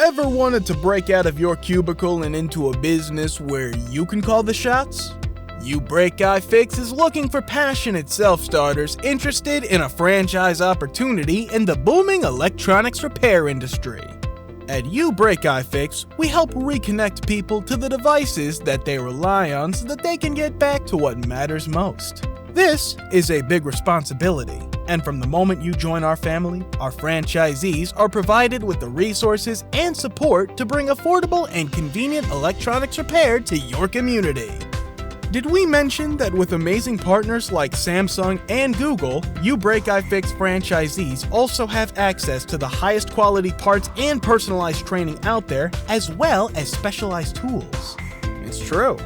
Ever wanted to break out of your cubicle and into a business where you can call the shots? iFix is looking for passionate self-starters interested in a franchise opportunity in the booming electronics repair industry. At iFix, we help reconnect people to the devices that they rely on so that they can get back to what matters most. This is a big responsibility, and from the moment you join our family, our franchisees are provided with the resources and support to bring affordable and convenient electronics repair to your community. Did we mention that with amazing partners like Samsung and Google, iFix franchisees also have access to the highest quality parts and personalized training out there, as well as specialized tools? It's true.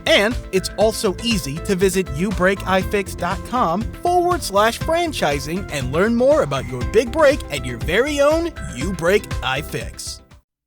And it's also easy to visit ubreakifix.com/franchising and learn more about your big break at your very own iFix.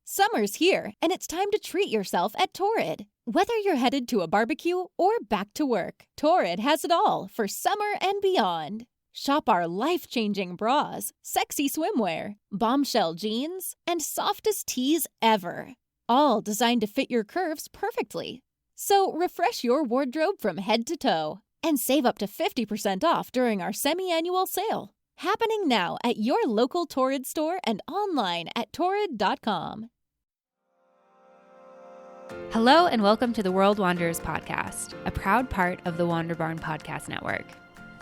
Summer's here, and it's time to treat yourself at Torrid. Whether you're headed to a barbecue or back to work, Torrid has it all for summer and beyond. Shop our life-changing bras, sexy swimwear, bombshell jeans, and softest tees ever. All designed to fit your curves perfectly. So refresh your wardrobe from head to toe and save up to 50% off during our semi-annual sale. Happening now at your local Torrid store and online at torrid.com. Hello and welcome to the World Wanderers podcast, a proud part of the Wander Barn Podcast Network.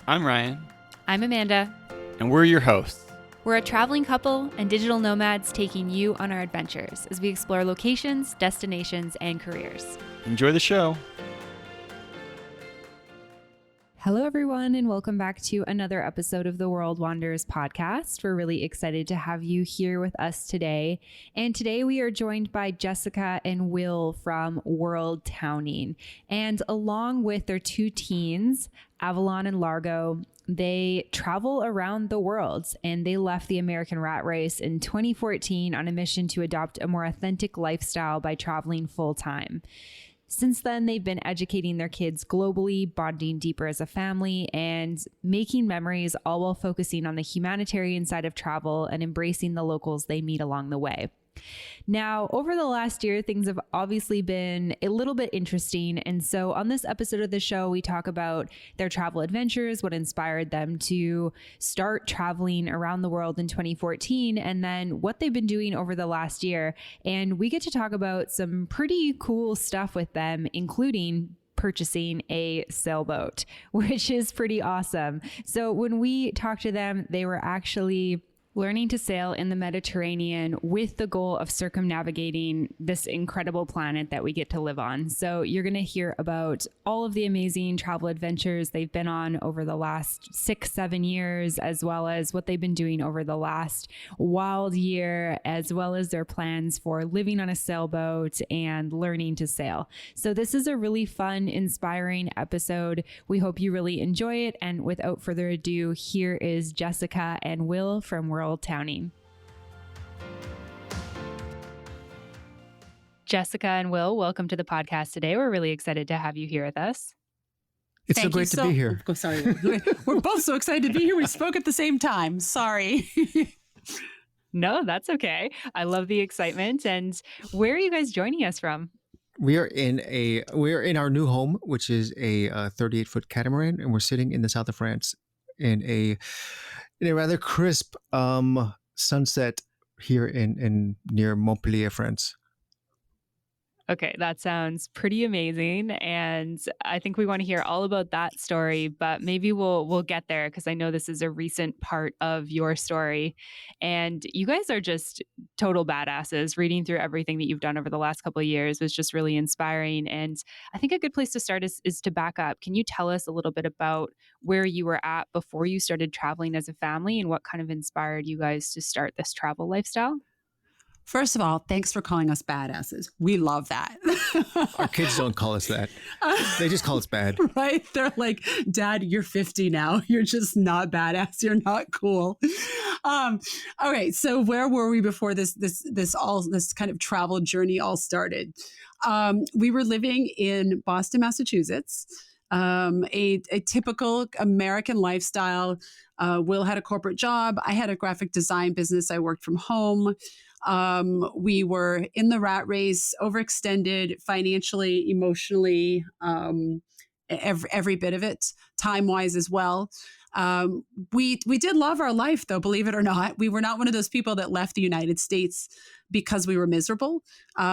I'm Ryan. I'm Amanda. And we're your hosts. We're a traveling couple and digital nomads taking you on our adventures as we explore locations, destinations, and careers. Enjoy the show. Hello, everyone, and welcome back to another episode of the World Wanderers podcast. We're really excited to have you here with us today. And today we are joined by Jessica and Will from World Towning. And along with their two teens, Avalon and Largo, they travel around the world, and they left the American rat race in 2014 on a mission to adopt a more authentic lifestyle by traveling full time. Since then, they've been educating their kids globally, bonding deeper as a family, and making memories, all while focusing on the humanitarian side of travel and embracing the locals they meet along the way. Now, over the last year, things have obviously been a little bit interesting. And so on this episode of the show, we talk about their travel adventures, what inspired them to start traveling around the world in 2014, and then what they've been doing over the last year. And we get to talk about some pretty cool stuff with them, including purchasing a sailboat, which is pretty awesome. So when we talked to them, they were actually learning to sail in the Mediterranean with the goal of circumnavigating this incredible planet that we get to live on. So you're going to hear about all of the amazing travel adventures they've been on over the last 6-7 years, as well as what they've been doing over the last wild year, as well as their plans for living on a sailboat and learning to sail. So this is a really fun, inspiring episode. We hope you really enjoy it. And without further ado, here is Jessica and Will from World Towning. Jessica and Will, welcome to the podcast today. We're really excited to have you here with us. It's so great to be here. Oh, sorry. We're both so excited to be here. We spoke at the same time. Sorry. No, that's okay. I love the excitement. And where are you guys joining us from? We are in our new home, which is a 38-foot catamaran, and we're sitting in the south of France in a rather crisp sunset here in near Montpellier, France. Okay, that sounds pretty amazing, and I think we want to hear all about that story, but maybe we'll get there because I know this is a recent part of your story, and you guys are just total badasses. Reading through everything that you've done over the last couple of years was just really inspiring, and I think a good place to start is to back up. Can you tell us a little bit about where you were at before you started traveling as a family and what kind of inspired you guys to start this travel lifestyle? First of all, thanks for calling us badasses. We love that. Our kids don't call us that. They just call us bad. Right? They're like, Dad, you're 50 now. You're just not badass. You're not cool. Okay, so where were we before this kind of travel journey all started? We were living in Boston, Massachusetts. A typical American lifestyle. Will had a corporate job. I had a graphic design business. I worked from home. We were in the rat race, overextended financially, emotionally, every bit of it, time-wise as well. We did love our life, though, believe it or not. We were not one of those people that left the United States because we were miserable.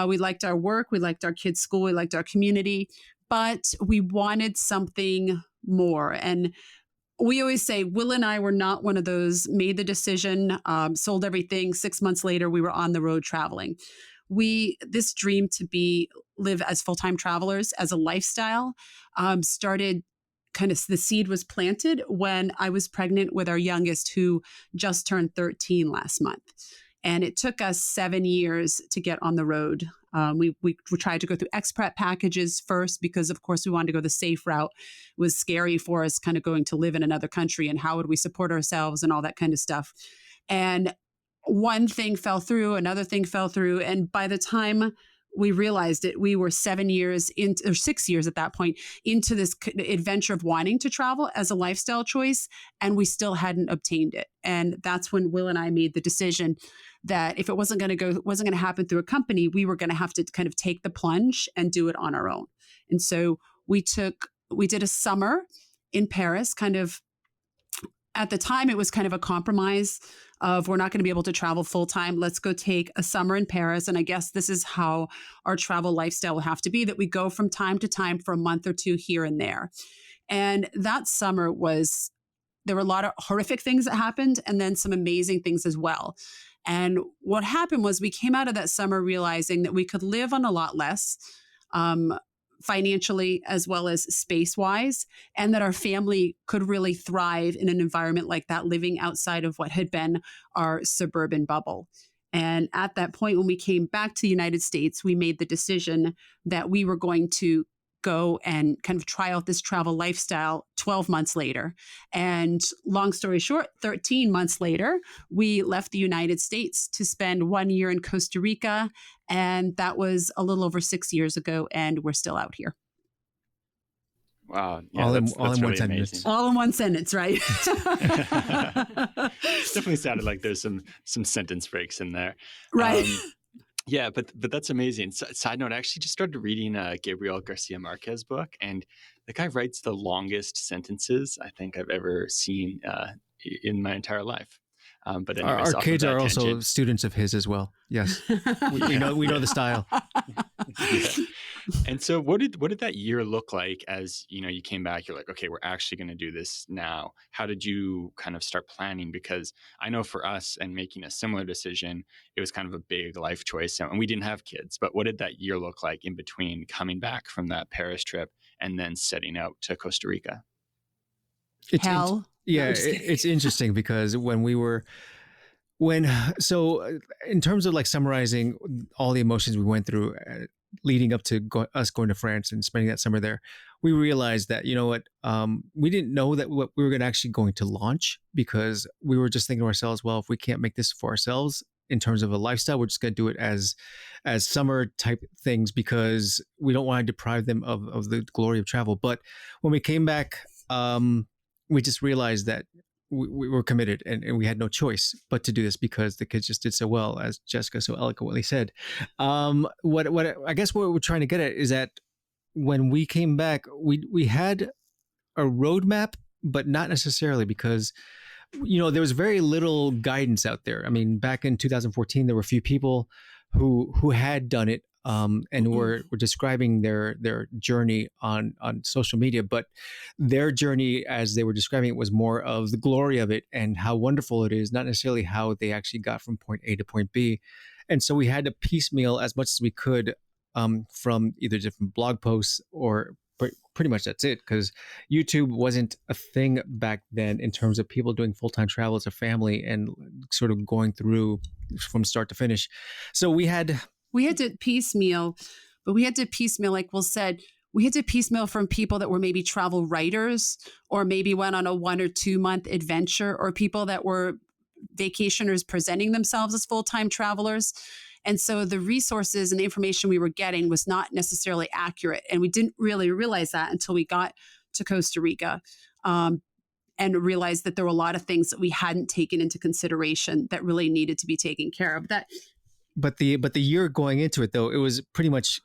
We liked our work, we liked our kids' school, we liked our community, but we wanted something more. And we always say, Will and I were not one of those, made the decision, sold everything. 6 months later, we were on the road traveling. This dream to live as full-time travelers, as a lifestyle, started kind of, the seed was planted when I was pregnant with our youngest, who just turned 13 last month. And it took us 7 years to get on the road. We tried to go through expat packages first because, of course, we wanted to go the safe route. It was scary for us kind of going to live in another country, and how would we support ourselves and all that kind of stuff. And one thing fell through, another thing fell through. And by the time we realized it, we were 7 years into, or 6 years at that point, into this adventure of wanting to travel as a lifestyle choice, and we still hadn't obtained it. And that's when Will and I made the decision that if it wasn't going to happen through a company, we were going to have to kind of take the plunge and do it on our own. And so we did a summer in Paris, kind of. At the time, it was kind of a compromise of, we're not going to be able to travel full time. Let's go take a summer in Paris. And I guess this is how our travel lifestyle will have to be, that we go from time to time for a month or two here and there. And that summer there were a lot of horrific things that happened, and then some amazing things as well. And what happened was, we came out of that summer realizing that we could live on a lot less, financially as well as space-wise, and that our family could really thrive in an environment like that, living outside of what had been our suburban bubble. And at that point, when we came back to the United States, we made the decision that we were going to go and kind of try out this travel lifestyle 12 months later. And long story short, 13 months later, we left the United States to spend 1 year in Costa Rica. And that was a little over 6 years ago, and we're still out here. Wow. Yeah, all in that's one really sentence. amazing. All in one sentence, right? Definitely sounded like there's some sentence breaks in there. Right. Yeah, but that's amazing. Side note, I actually just started reading Gabriel Garcia Marquez's book, and the guy writes the longest sentences I think I've ever seen in my entire life. But anyways, our kids are also students of his as well. Yes, we know the style. Yeah. And so, what did that year look like? As you came back, you're like, okay, we're actually going to do this now. How did you kind of start planning? Because I know for us, and making a similar decision, it was kind of a big life choice, and we didn't have kids. But what did that year look like in between coming back from that Paris trip and then setting out to Costa Rica? Hell. It's interesting because so in terms of like summarizing all the emotions we went through leading up to us going to France and spending that summer there, we realized that, we didn't know that what we were actually going to launch, because we were just thinking to ourselves, well, if we can't make this for ourselves in terms of a lifestyle, we're just going to do it as summer type things, because we don't want to deprive them of the glory of travel. But when we came back, we just realized that we were committed, and we had no choice but to do this because the kids just did so well, as Jessica so eloquently said. What I guess what we're trying to get at is that when we came back, we had a roadmap, but not necessarily, because there was very little guidance out there. I mean, back in 2014, there were a few people who had done it. And were describing their journey on social media, but their journey, as they were describing it, was more of the glory of it and how wonderful it is, not necessarily how they actually got from point A to point B. And so we had to piecemeal as much as we could from either different blog posts, or pretty much that's it, because YouTube wasn't a thing back then in terms of people doing full-time travel as a family and sort of going through from start to finish. So we had to piecemeal, like Will said, we had to piecemeal from people that were maybe travel writers, or maybe went on a 1 or 2 month adventure, or people that were vacationers presenting themselves as full-time travelers. And so the resources and the information we were getting was not necessarily accurate. And we didn't really realize that until we got to Costa Rica, and realized that there were a lot of things that we hadn't taken into consideration that really needed to be taken care of. That but the year going into it though, it was pretty much,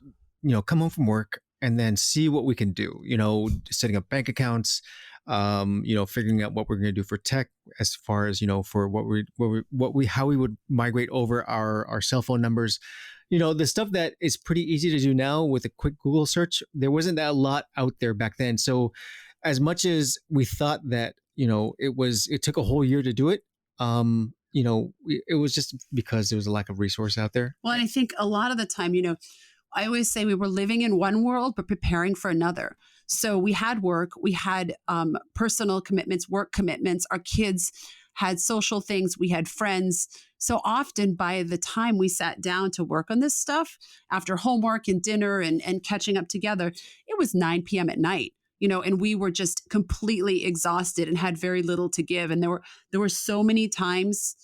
come home from work and then see what we can do, setting up bank accounts, figuring out what we're going to do for tech as far as, for how we would migrate over our cell phone numbers, the stuff that is pretty easy to do now with a quick Google search. There wasn't that a lot out there back then. So as much as we thought that, it took a whole year to do it. It was just because there was a lack of resource out there. Well, and I think a lot of the time, I always say we were living in one world, but preparing for another. So we had work, we had personal commitments, work commitments. Our kids had social things, we had friends. So often by the time we sat down to work on this stuff, after homework and dinner and catching up together, it was 9 p.m. at night. And we were just completely exhausted and had very little to give. And there were so many times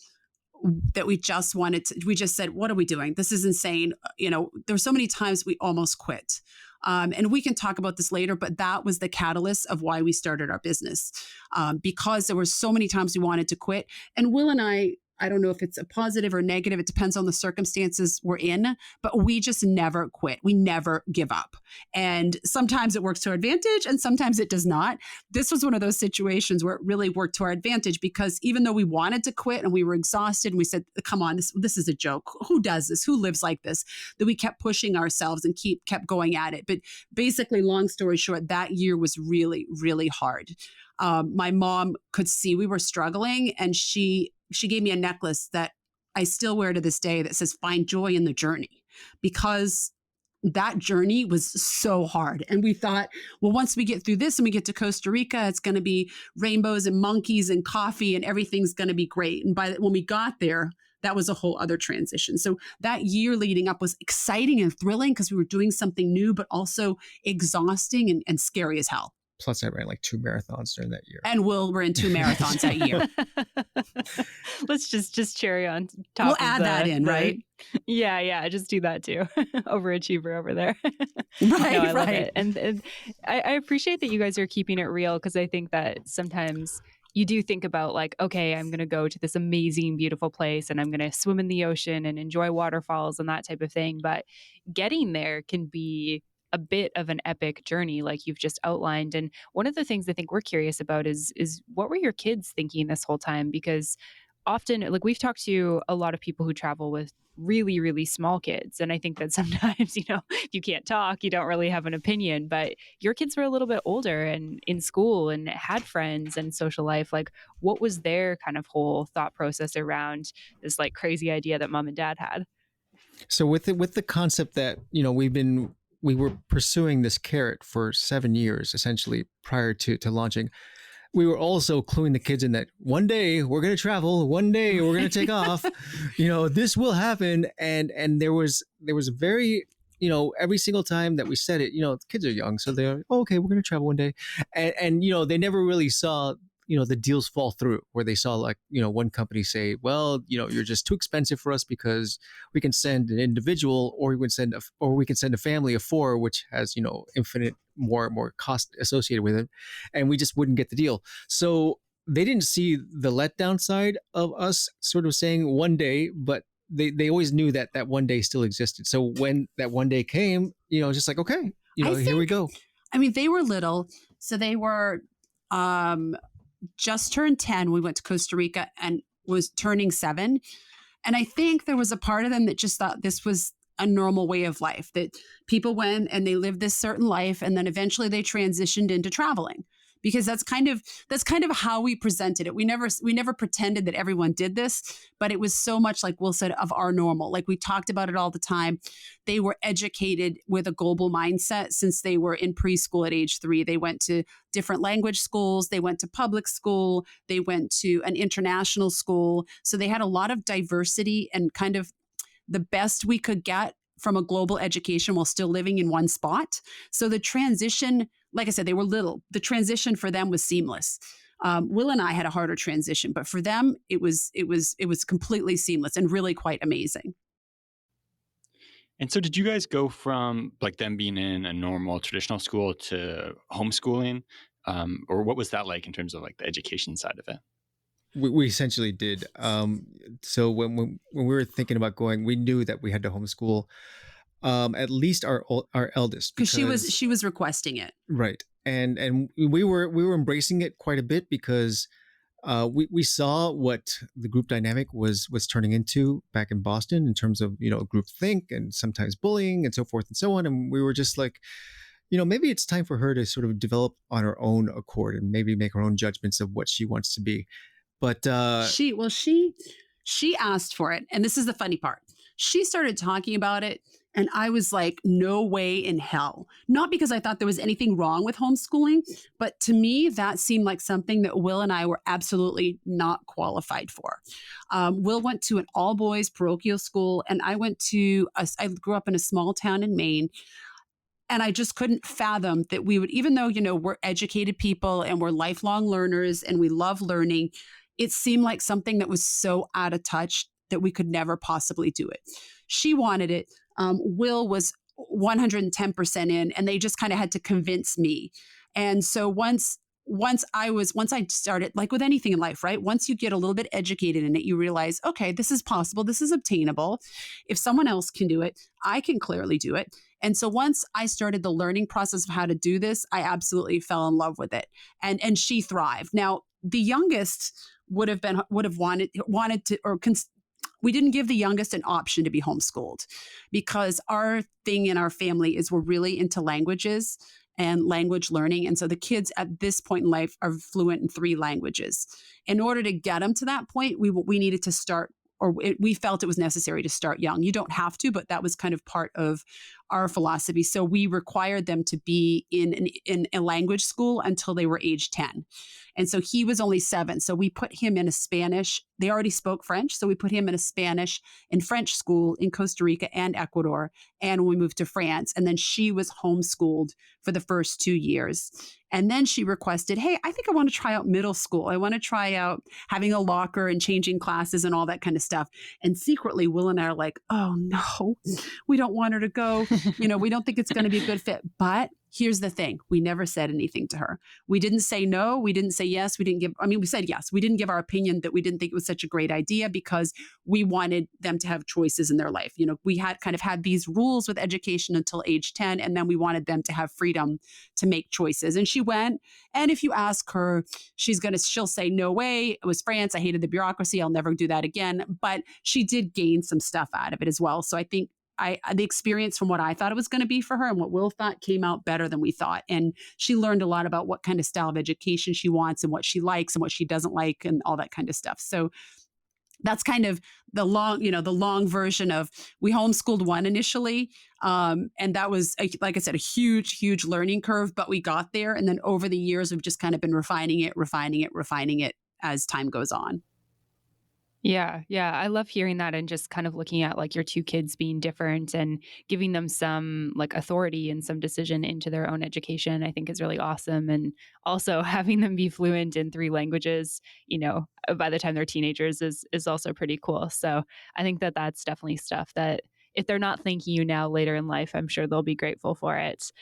that we just said, what are we doing? This is insane. There were so many times we almost quit. And we can talk about this later, but that was the catalyst of why we started our business. Because there were so many times we wanted to quit. And Will and I don't know if it's a positive or negative. It depends on the circumstances we're in, but we just never quit. We never give up. And sometimes it works to our advantage and sometimes it does not. This was one of those situations where it really worked to our advantage because even though we wanted to quit and we were exhausted and we said, come on, this is a joke. Who does this? Who lives like this? That we kept pushing ourselves and kept going at it. But basically, long story short, that year was really, really hard. My mom could see we were struggling and she gave me a necklace that I still wear to this day that says, find joy in the journey, because that journey was so hard. And we thought, well, once we get through this and we get to Costa Rica, it's going to be rainbows and monkeys and coffee and everything's going to be great. And when we got there, that was a whole other transition. So that year leading up was exciting and thrilling because we were doing something new, but also exhausting and scary as hell. Plus, I ran like 2 marathons during that year. And Will ran 2 marathons that year. Let's just cherry on top. We'll add that in, right? Yeah. Just do that too. Overachiever over there. Right, I love right. it. And I appreciate that you guys are keeping it real because I think that sometimes you do think about like, okay, I'm going to go to this amazing, beautiful place and I'm going to swim in the ocean and enjoy waterfalls and that type of thing. But getting there can be a bit of an epic journey like you've just outlined. And one of the things I think we're curious about is what were your kids thinking this whole time? Because often, like we've talked to a lot of people who travel with really, really small kids. And I think that sometimes, if you can't talk, you don't really have an opinion, but your kids were a little bit older and in school and had friends and social life. Like what was their kind of whole thought process around this like crazy idea that mom and dad had? So with the concept that, we were pursuing this carrot for 7 years, essentially, prior to launching. We were also cluing the kids in that one day we're going to travel, one day we're going to take off, this will happen. And there was very, every single time that we said it, the kids are young. So they're, okay, we're going to travel one day. And they never really saw, the deals fall through where they saw like, one company say, well, you're just too expensive for us because we can send an individual or we can send a family of 4, which has, infinite more cost associated with it. And we just wouldn't get the deal. So they didn't see the letdown side of us sort of saying one day, but they always knew that one day still existed. So when that one day came, just like, okay, here we go. I mean, they were little. So they were, just turned 10. We went to Costa Rica and was turning 7. And I think there was a part of them that just thought this was a normal way of life, that people went and they lived this certain life. And then eventually they transitioned into traveling, because that's kind of how we presented it. We never pretended that everyone did this, but it was so much like Will said of our normal. Like we talked about it all the time. They were educated with a global mindset since they were in preschool at age 3. They went to different language schools. They went to public school. They went to an international school. So they had a lot of diversity and kind of the best we could get from a global education while still living in one spot. So the transition, like I said, they were little. The transition for them was seamless. Will and I had a harder transition, but for them, it was completely seamless and really quite amazing. And so did you guys go from like them being in a normal traditional school to homeschooling? Or what was that like in terms of like the education side of it? We essentially did. So when we were thinking about going, we knew that we had to homeschool at least our eldest, because she was requesting it. Right. And we were embracing it quite a bit because we saw what the group dynamic was turning into back in Boston in terms of, group think and sometimes bullying and so forth and so on. And we were just like, maybe it's time for her to sort of develop on her own accord and maybe make her own judgments of what she wants to be. But she asked for it. And this is the funny part. She started talking about it. And I was like, no way in hell. Not because I thought there was anything wrong with homeschooling, but to me, that seemed like something that Will and I were absolutely not qualified for. Will went to an all boys parochial school, and I grew up in a small town in Maine. And I just couldn't fathom that we would, even though, we're educated people and we're lifelong learners and we love learning, it seemed like something that was so out of touch that we could never possibly do it. She wanted it. Will was 110% in, and they just kind of had to convince me. And so once I started, like with anything in life, right? Once you get a little bit educated in it, you realize, okay, this is possible. This is obtainable. If someone else can do it, I can clearly do it. And so once I started the learning process of how to do this, I absolutely fell in love with it. And she thrived. Now, the youngest would have wanted to, we didn't give the youngest an option to be homeschooled because our thing in our family is we're really into languages and language learning. And so the kids at this point in life are fluent in 3 languages. In order to get them to that point, we needed to start, we felt it was necessary to start young. You don't have to, but that was kind of part of our philosophy. So we required them to be in a language school until they were age 10. And so he was only 7. So we put him in a Spanish. They already spoke French. So we put him in a Spanish and French school in Costa Rica and Ecuador. And when we moved to France, and then she was homeschooled for the first 2 years. And then she requested, hey, I think I want to try out middle school. I want to try out having a locker and changing classes and all that kind of stuff. And secretly, Will and I are like, oh no, we don't want her to go. We don't think it's going to be a good fit. But here's the thing. We never said anything to her. We didn't say no. We didn't say yes. We said yes. We didn't give our opinion that we didn't think it was such a great idea because we wanted them to have choices in their life. We had kind of had these rules with education until age 10, and then we wanted them to have freedom to make choices. And she went. And if you ask her, she'll say, no way. It was France. I hated the bureaucracy. I'll never do that again. But she did gain some stuff out of it as well. So I think the experience from what I thought it was going to be for her and what Will thought came out better than we thought. And she learned a lot about what kind of style of education she wants and what she likes and what she doesn't like and all that kind of stuff. So that's kind of the long version of we homeschooled one initially. And that was, like I said, a huge, huge learning curve, but we got there. And then over the years, we've just kind of been refining it as time goes on. Yeah. I love hearing that and just kind of looking at like your 2 kids being different and giving them some like authority and some decision into their own education, I think is really awesome. And also having them be fluent in 3 languages, by the time they're teenagers is also pretty cool. So I think that that's definitely stuff that if they're not thanking you now later in life, I'm sure they'll be grateful for it.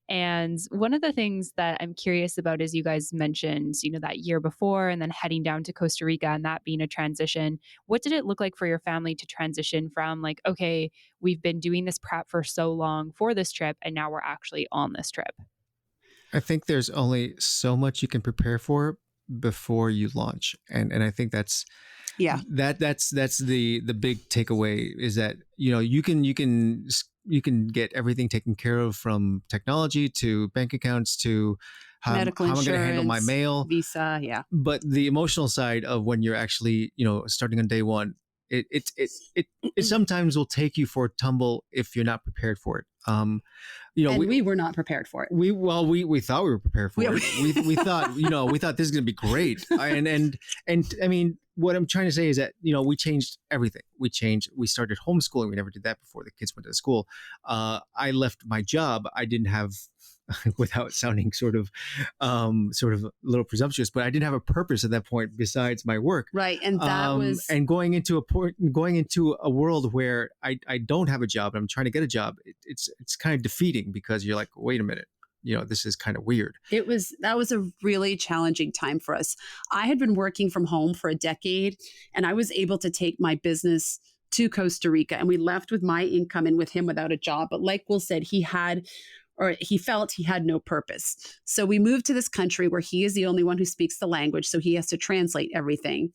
And one of the things that I'm curious about is you guys mentioned, that year before and then heading down to Costa Rica and that being a transition. What did it look like for your family to transition from like, okay, we've been doing this prep for so long for this trip and now we're actually on this trip? I think there's only so much you can prepare for before you launch. And I think that's the big takeaway is that, you can get everything taken care of from technology to bank accounts to medical how I'm insurance, going to handle my mail, visa. Yeah. But the emotional side of when you're actually, starting on day one, it sometimes will take you for a tumble if you're not prepared for it. We were not prepared for it. We thought we were prepared for it. We thought, we thought this is going to be great. And I mean, what I'm trying to say is that, we changed everything. We started homeschooling. We never did that before the kids went to school. I left my job. I didn't have, without sounding sort of a little presumptuous, but I didn't have a purpose at that point besides my work. Right. And that was, and going into a world where I don't have a job and I'm trying to get a job. It's kind of defeating because you're like, wait a minute. this is kind of weird. That was a really challenging time for us. I had been working from home for a decade, and I was able to take my business to Costa Rica, and we left with my income and with him without a job. But like Will said, he felt he had no purpose. So we moved to this country where he is the only one who speaks the language. So he has to translate everything.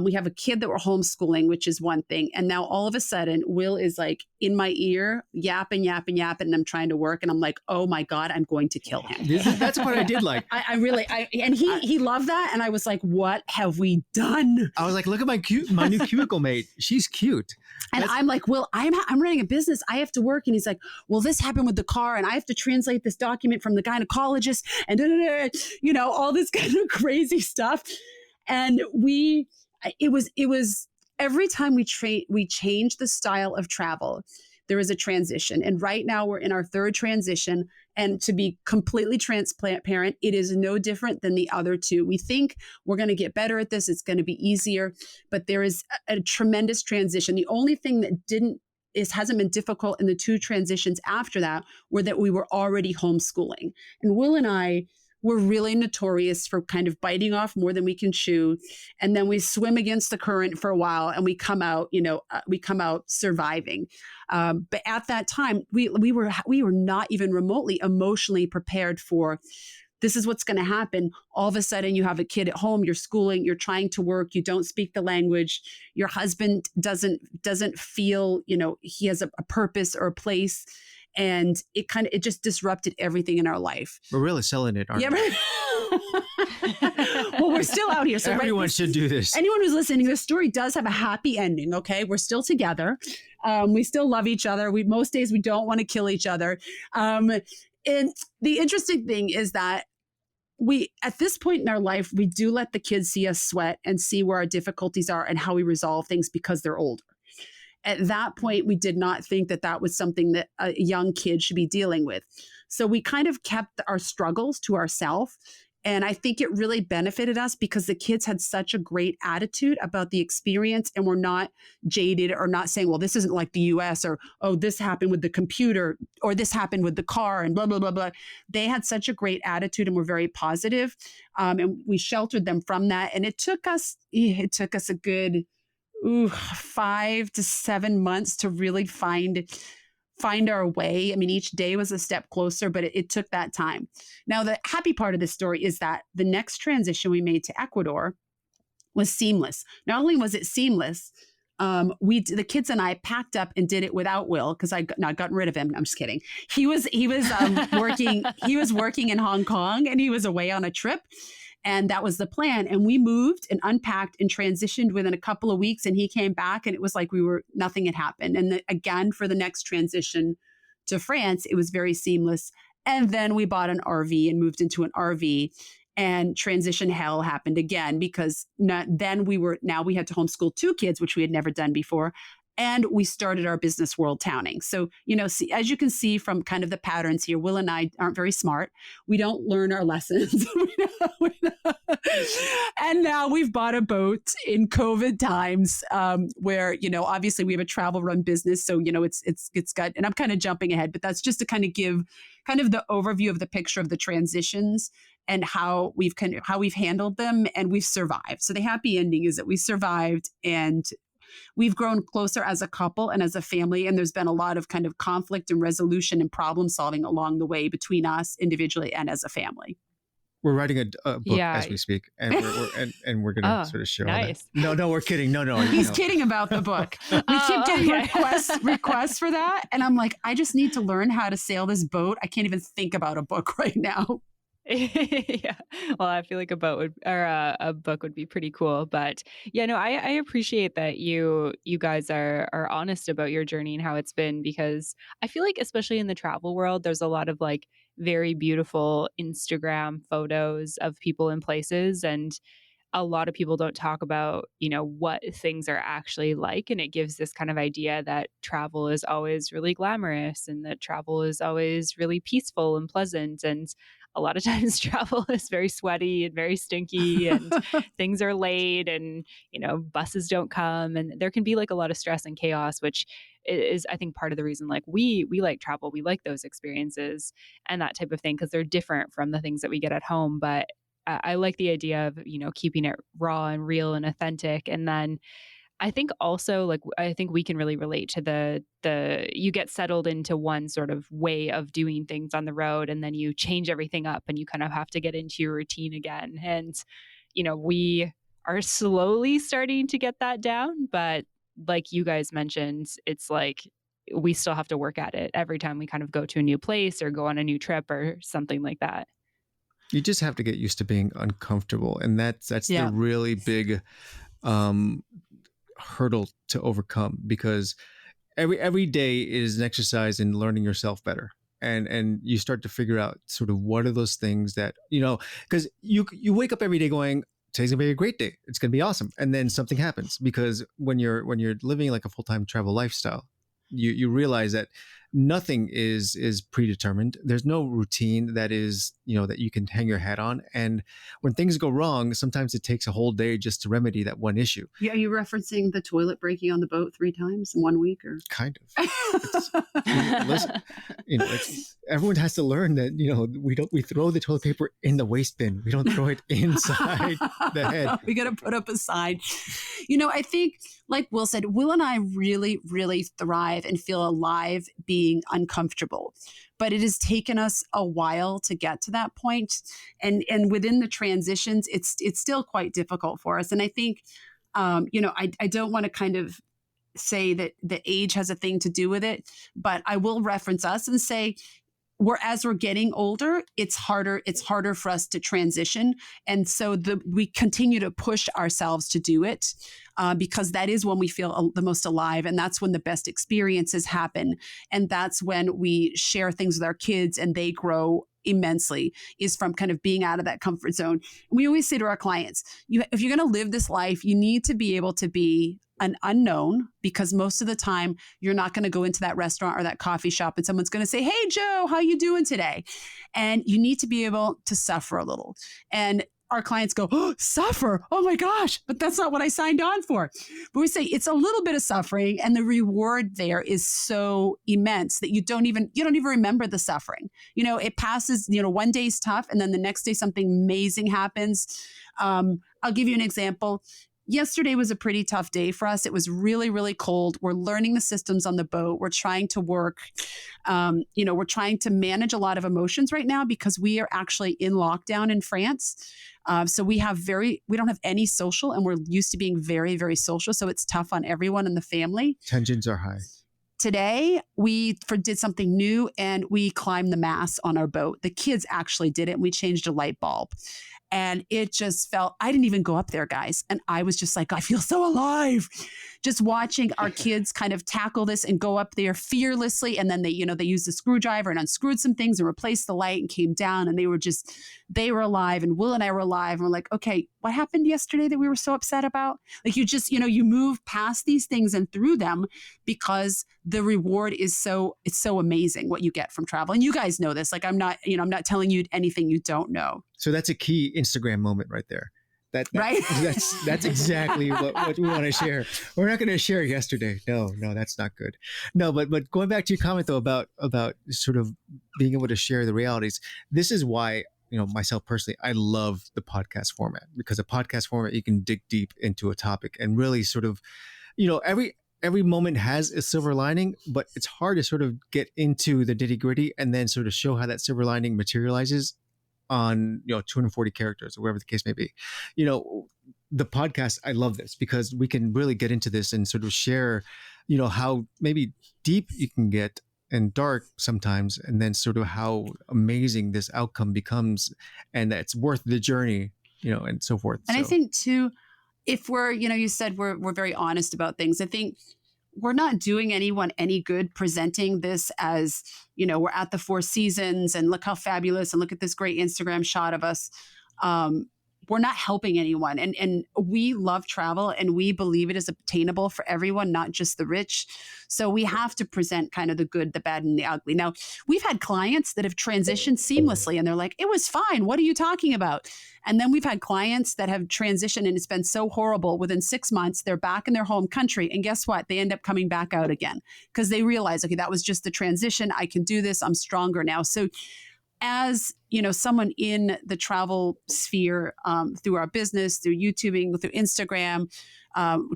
We have a kid that we're homeschooling, which is one thing. And now all of a sudden, Will is like in my ear, yapping. And I'm trying to work. And I'm like, oh my God, I'm going to kill him. That's what I did like. And he loved that. And I was like, what have we done? I was like, look at my new cubicle mate. She's cute. And I'm like, Will, I'm running a business. I have to work. And he's like, well, this happened with the car. And I have to translate this document from the gynecologist and all this kind of crazy stuff. And it was every time we changed the style of travel, there was a transition. And right now we're in our third transition. And to be completely transparent, it is no different than the other two. We think we're going to get better at this. It's going to be easier, but there is a tremendous transition. The only thing that hasn't been difficult in the two transitions after that were that we were already homeschooling. And Will and I were really notorious for kind of biting off more than we can chew. And then we swim against the current for a while and we come out surviving. But at that time, we were not even remotely emotionally prepared for this is what's going to happen. All of a sudden you have a kid at home, you're schooling, you're trying to work, you don't speak the language. Your husband doesn't feel, he has a purpose or a place. And it just disrupted everything in our life. We're really selling it, aren't we? Well, we're still out here. So everyone should do this. Anyone who's listening, this story does have a happy ending, okay? We're still together. We still love each other. Most days we don't want to kill each other. And the interesting thing is that at this point in our life, we do let the kids see us sweat and see where our difficulties are and how we resolve things because they're older. At that point, we did not think that was something that a young kid should be dealing with. So we kind of kept our struggles to ourselves. And I think it really benefited us because the kids had such a great attitude about the experience and were not jaded or not saying, well, this isn't like the US or, oh, this happened with the computer or this happened with the car and blah, blah, blah, blah. They had such a great attitude and were very positive. And we sheltered them from that. And it took us a good 5 to 7 months to really find our way. I mean, each day was a step closer, but it took that time. Now, the happy part of this story is that the next transition we made to Ecuador was seamless. Not only was it seamless, the kids and I packed up and did it without Will because I gotten rid of him. I'm just kidding. He was working in Hong Kong and he was away on a trip. And that was the plan. And we moved and unpacked and transitioned within a couple of weeks. And he came back and it was like nothing had happened. And again, for the next transition to France, it was very seamless. And then we bought an RV and moved into an RV and transition hell happened again because now we had to homeschool 2 kids, which we had never done before. And we started our business world towning. So, as you can see from kind of the patterns here, Will and I aren't very smart. We don't learn our lessons. And now we've bought a boat in COVID times where, obviously we have a travel run business. So, it's got, and I'm kind of jumping ahead, but that's just to kind of give kind of the overview of the picture of the transitions and how we've handled them and we've survived. So the happy ending is that we survived and we've grown closer as a couple and as a family. And there's been a lot of kind of conflict and resolution and problem solving along the way between us individually and as a family. We're writing a book as we speak, and we're going to sort of share nice. all that. No, we're kidding. No. He's kidding about the book. We keep getting requests for that. And I'm like, I just need to learn how to sail this boat. I can't even think about a book right now. Yeah. Well, I feel like a book would be pretty cool. But yeah, no, I appreciate that you guys are honest about your journey and how it's been, because I feel like especially in the travel world, there's a lot of like very beautiful Instagram photos of people in places. And a lot of people don't talk about, what things are actually like. And it gives this kind of idea that travel is always really glamorous and that travel is always really peaceful and pleasant. And a lot of times travel is very sweaty and very stinky and things are late and, buses don't come. And there can be like a lot of stress and chaos, which is, I think, part of the reason like we like travel. We like those experiences and that type of thing because they're different from the things that we get at home. But I like the idea of, keeping it raw and real and authentic. And then I think also I think we can really relate to the you get settled into one sort of way of doing things on the road and then you change everything up and you kind of have to get into your routine again. And, we are slowly starting to get that down. But like you guys mentioned, it's like we still have to work at it every time we kind of go to a new place or go on a new trip or something like that. You just have to get used to being uncomfortable. And that's the really big hurdle to overcome, because every day is an exercise in learning yourself better. And you start to figure out sort of what are those things that, because you wake up every day going, today's gonna be a great day. It's gonna be awesome. And then something happens, because when you're living like a full-time travel lifestyle, you realize that nothing is predetermined. There's no routine that is, that you can hang your hat on. And when things go wrong, sometimes it takes a whole day just to remedy that one issue. Yeah, are you referencing the toilet breaking on the boat 3 times in 1 week, or kind of? Listen, everyone has to learn that we throw the toilet paper in the waste bin. We don't throw it inside the head. We got to put up a sign. I think, like Will said, Will and I really, really thrive and feel alive being uncomfortable. But it has taken us a while to get to that point. And within the transitions, it's still quite difficult for us. And I think, I don't want to kind of say that the age has a thing to do with it, but I will reference us and say, as we're getting older, it's harder for us to transition. And so we continue to push ourselves to do it because that is when we feel the most alive. And that's when the best experiences happen. And that's when we share things with our kids and they grow immensely, is from kind of being out of that comfort zone. And we always say to our clients, if you're going to live this life, you need to be able to be an unknown, because most of the time you're not going to go into that restaurant or that coffee shop and someone's going to say, "Hey, Joe, how you doing today?" And you need to be able to suffer a little. And our clients go, "Oh, suffer. Oh my gosh, but that's not what I signed on for." But we say it's a little bit of suffering, and the reward there is so immense that you don't even remember the suffering. It passes, one day's tough, and then the next day something amazing happens. I'll give you an example. Yesterday was a pretty tough day for us. It was really, really cold. We're learning the systems on the boat. We're trying to work. We're trying to manage a lot of emotions right now because we are actually in lockdown in France. So we don't have any social, and we're used to being very, very social. So it's tough on everyone in the family. Tensions are high. Today, we did something new, and we climbed the mast on our boat. The kids actually did it, and we changed a light bulb. And it just I didn't even go up there, guys. And I was just like, I feel so alive. Just watching our kids kind of tackle this and go up there fearlessly. And then they used a screwdriver and unscrewed some things and replaced the light and came down. And they were alive. And Will and I were alive. And we're like, okay, what happened yesterday that we were so upset about? Like you just, you move past these things and through them because the reward is it's so amazing what you get from travel. And you guys know this. Like I'm not telling you anything you don't know. So that's a key Instagram moment right there. Right? That's exactly what we want to share. We're not going to share yesterday. No, that's not good. No, but going back to your comment though about sort of being able to share the realities. This is why, myself personally, I love the podcast format, because a podcast format, you can dig deep into a topic and really sort of, every moment has a silver lining, but it's hard to sort of get into the nitty gritty and then sort of show how that silver lining materializes on 240 characters or whatever the case may be. The podcast, I love this because we can really get into this and sort of share how maybe deep you can get and dark sometimes, and then sort of how amazing this outcome becomes and that it's worth the journey, and so forth. And I think too, if we're you said we're very honest about things, I think we're not doing anyone any good presenting this as, we're at the Four Seasons and look how fabulous and look at this great Instagram shot of us. we're not helping anyone. And we love travel and we believe it is obtainable for everyone, not just the rich. So we have to present kind of the good, the bad, and the ugly. Now, we've had clients that have transitioned seamlessly and they're like, it was fine. What are you talking about? And then we've had clients that have transitioned and it's been so horrible. Within 6 months, they're back in their home country. And guess what? They end up coming back out again because they realize, okay, that was just the transition. I can do this. I'm stronger now. So as someone in the travel sphere, through our business, through YouTubing, through Instagram,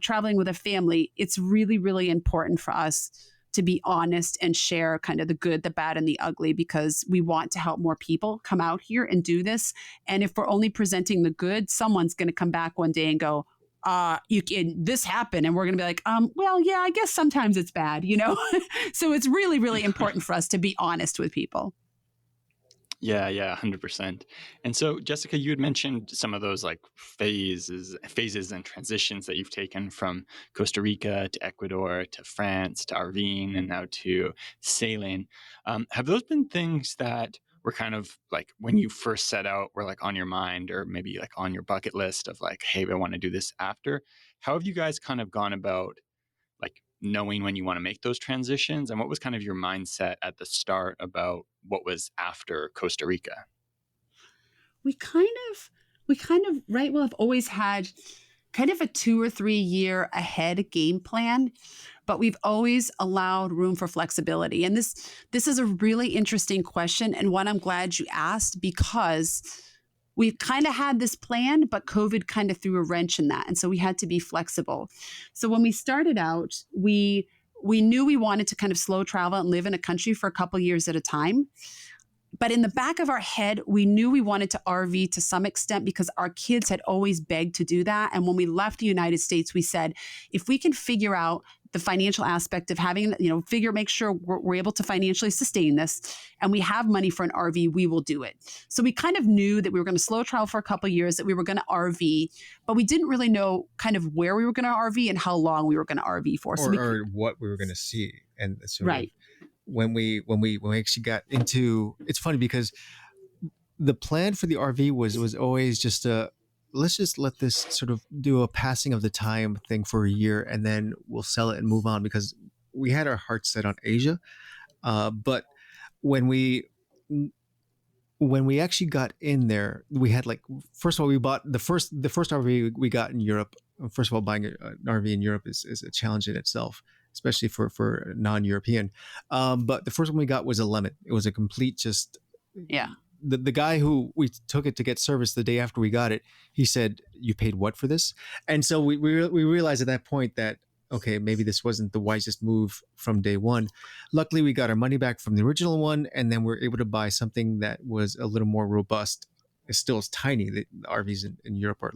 traveling with a family, it's really, really important for us to be honest and share kind of the good, the bad, and the ugly, because we want to help more people come out here and do this. And if we're only presenting the good, someone's going to come back one day and go, this happened. And we're going to be like, well, yeah, I guess sometimes it's bad, So it's really, really important for us to be honest with people. Yeah, 100%. And so, Jessica, you had mentioned some of those like phases and transitions that you've taken from Costa Rica to Ecuador to France to RVing and now to sailing. Have those been things that were kind of like when you first set out were like on your mind or maybe like on your bucket list of like, hey, I want to do this after? How have you guys kind of gone about like knowing when you want to make those transitions, and what was kind of your mindset at the start about what was after Costa Rica? We kind of right. Well, I've always had kind of a 2 or 3 year ahead game plan, but we've always allowed room for flexibility. And this is a really interesting question and one I'm glad you asked, because we've kind of had this plan, but COVID kind of threw a wrench in that. And so we had to be flexible. So when we started out, we knew we wanted to kind of slow travel and live in a country for a couple years at a time. But in the back of our head, we knew we wanted to RV to some extent because our kids had always begged to do that. And when we left the United States, we said, if we can figure out the financial aspect of having, make sure we're able to financially sustain this and we have money for an RV, we will do it. So we kind of knew that we were going to slow travel for a couple of years, that we were going to RV, but we didn't really know kind of where we were going to RV and how long we were going to RV for. Or what we were going to see. And so right. When we actually got into, it's funny because the plan for the RV was always just let's just let this sort of do a passing of the time thing for a year and then we'll sell it and move on, because we had our hearts set on Asia. But when we actually got in there, we had first of all, we bought the first RV we got in Europe. First of all, buying an RV in Europe is a challenge in itself, especially for non-European. But the first one we got was a Lemon. It was a complete yeah. The guy who we took it to get service the day after we got it, he said, "You paid what for this?" And so we realized at that point that, okay, maybe this wasn't the wisest move from day one. Luckily, we got our money back from the original one, and then we're able to buy something that was a little more robust. It still is tiny. The RVs in Europe are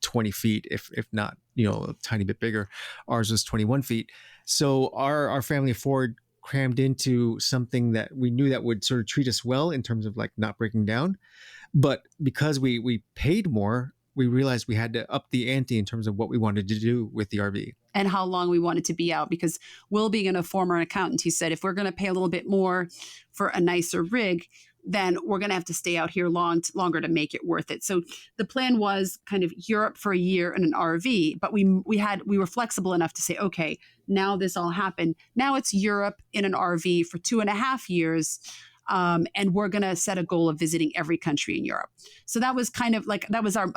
20 feet, if not, a tiny bit bigger. Ours was 21 feet. So our family of four crammed into something that we knew that would sort of treat us well in terms of not breaking down. But because we paid more, we realized we had to up the ante in terms of what we wanted to do with the RV. And how long we wanted to be out, because Will, being a former accountant, he said, if we're going to pay a little bit more for a nicer rig, then we're going to have to stay out here longer to make it worth it. So the plan was kind of Europe for a year in an RV, but we were flexible enough to say, okay, now this all happened. Now it's Europe in an RV for 2.5 years. And we're going to set a goal of visiting every country in Europe. So that was kind of that was our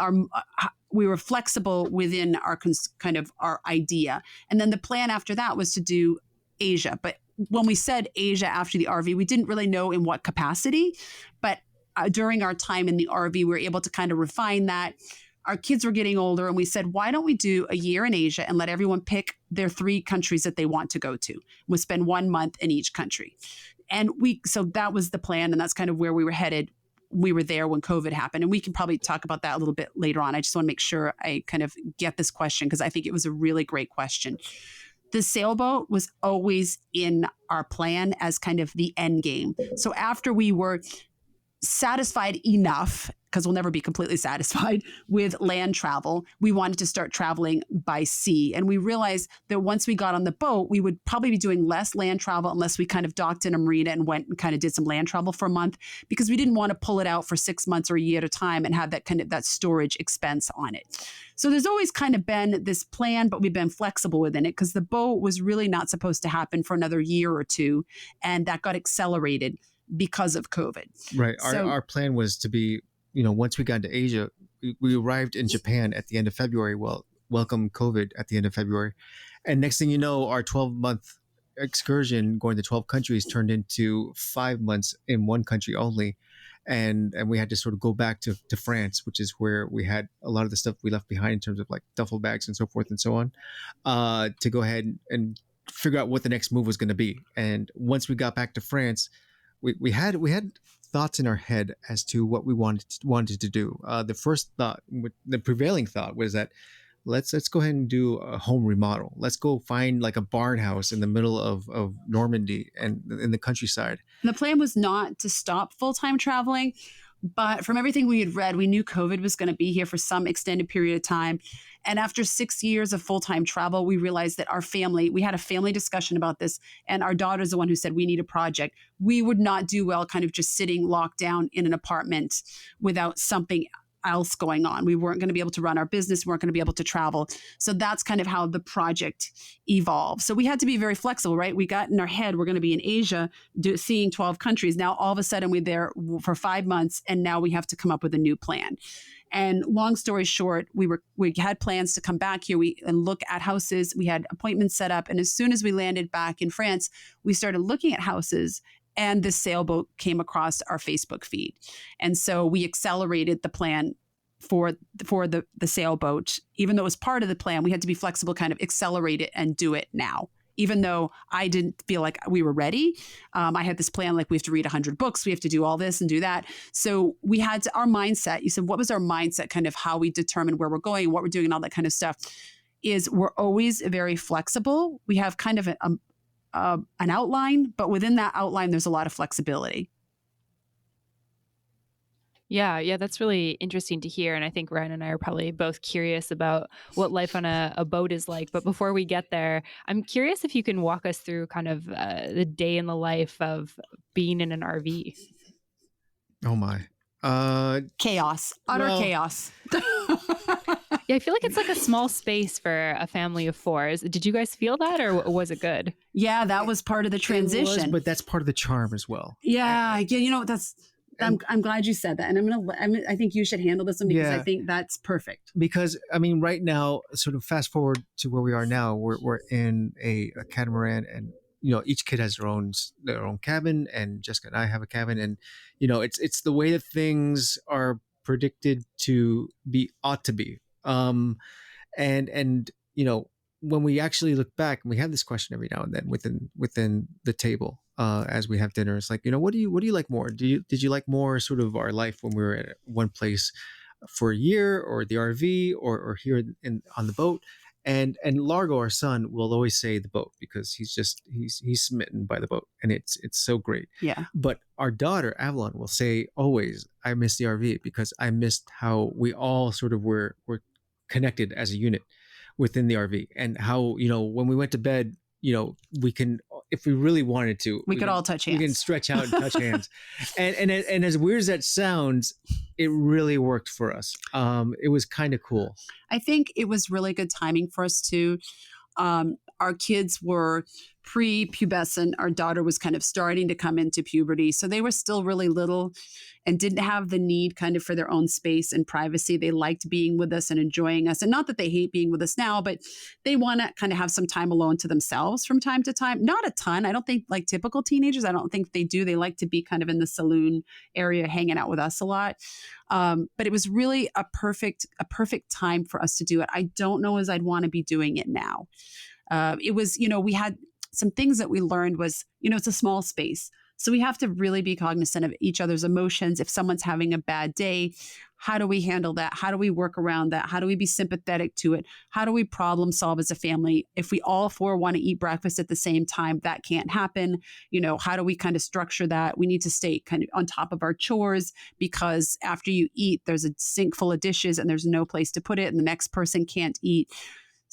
we were flexible within our kind of our idea. And then the plan after that was to do Asia. But when we said Asia after the RV, we didn't really know in what capacity, but during our time in the RV, we were able to kind of refine that. Our kids were getting older and we said, why don't we do a year in Asia and let everyone pick their 3 countries that they want to go to? We'll spend 1 month in each country. And so that was the plan. And that's kind of where we were headed. We were there when COVID happened. And we can probably talk about that a little bit later on. I just want to make sure I kind of get this question because I think it was a really great question. The sailboat was always in our plan as kind of the end game. So after we were satisfied enough because we'll never be completely satisfied with land travel. We wanted to start traveling by sea. And we realized that once we got on the boat, we would probably be doing less land travel unless we kind of docked in a marina and went and kind of did some land travel for a month, because we didn't want to pull it out for 6 months or a year at a time and have that kind of that storage expense on it. So there's always kind of been this plan, but we've been flexible within it because the boat was really not supposed to happen for another year or two. And that got accelerated because of COVID. Right. So, Our plan was to be, once we got into Asia, we arrived in Japan at the end of February. Well, welcome COVID at the end of February. And next thing you know, our 12-month excursion going to 12 countries turned into 5 months in one country only. And we had to sort of go back to France, which is where we had a lot of the stuff we left behind in terms of like duffel bags and so forth and so on, to go ahead and figure out what the next move was going to be. And once we got back to France, we had thoughts in our head as to what we wanted to do. The first thought, the prevailing thought, was that let's go ahead and do a home remodel. Let's go find like a barn house in the middle of Normandy and in the countryside. And the plan was not to stop full-time traveling, but from everything we had read, we knew COVID was going to be here for some extended period of time. And after 6 years of full-time travel, we realized that we had a family discussion about this, and our daughter's the one who said, we need a project. We would not do well kind of just sitting locked down in an apartment without something else going on. We weren't going to be able to run our business. We weren't going to be able to travel. So that's kind of how the project evolved. So we had to be very flexible, right? We got in our head, we're going to be in Asia seeing 12 countries. Now, all of a sudden we're there for 5 months, and now we have to come up with a new plan. And long story short, we had plans to come back here and look at houses. We had appointments set up. And as soon as we landed back in France, we started looking at houses, and this sailboat came across our Facebook feed. And so we accelerated the plan for the sailboat. Even though it was part of the plan, we had to be flexible, kind of accelerate it and do it now. Even though I didn't feel like we were ready. I had this plan, like we have to read 100 books, we have to do all this and do that. So we had our mindset. You said, what was our mindset, kind of how we determine where we're going and what we're doing and all that kind of stuff, is we're always very flexible. We have kind of an outline, but within that outline, there's a lot of flexibility. Yeah, that's really interesting to hear. And I think Ryan and I are probably both curious about what life on a boat is like. But before we get there, I'm curious if you can walk us through kind of the day in the life of being in an RV. Oh my. Chaos, utter chaos. Yeah, I feel like it's like a small space for a family of four. Did you guys feel that, or was it good? Yeah, that was part of the transition. But that's part of the charm as well. Yeah, I'm glad you said that, and I think you should handle this one because I think that's perfect. Because I mean, right now, sort of fast forward to where we are now, we're in a catamaran, and each kid has their own cabin, and Jessica and I have a cabin, and it's the way that things are predicted to be, ought to be. And when we actually look back, and we have this question every now and then within the table, as we have dinner, it's like, what do you like more? Did you like more sort of our life when we were at one place for a year, or the RV, or here on the boat? And Largo, our son, will always say the boat, because he's smitten by the boat, and it's so great. Yeah. But our daughter Avalon will say always, I miss the RV, because I missed how we all sort of were connected as a unit within the RV, and how when we went to bed, we can, if we really wanted to, we could all touch hands. We can stretch out and touch hands, and as weird as that sounds, it really worked for us. It was kind of cool. I think it was really good timing for us too. Our kids were pre-pubescent. Our daughter was kind of starting to come into puberty. So they were still really little and didn't have the need kind of for their own space and privacy. They liked being with us and enjoying us. And not that they hate being with us now, but they want to kind of have some time alone to themselves from time to time. Not a ton. I don't think, like typical teenagers, I don't think they do. They like to be kind of in the saloon area, hanging out with us a lot. But it was really a perfect time for us to do it. I don't know as I'd want to be doing it now. It was, we had some things that we learned was, it's a small space. So we have to really be cognizant of each other's emotions. If someone's having a bad day, How do we handle that? How do we work around that? How do we be sympathetic to it? How do we problem solve as a family? If we all four want to eat breakfast at the same time, that can't happen. How do we kind of structure that? We need to stay kind of on top of our chores, because after you eat, there's a sink full of dishes and there's no place to put it and the next person can't eat.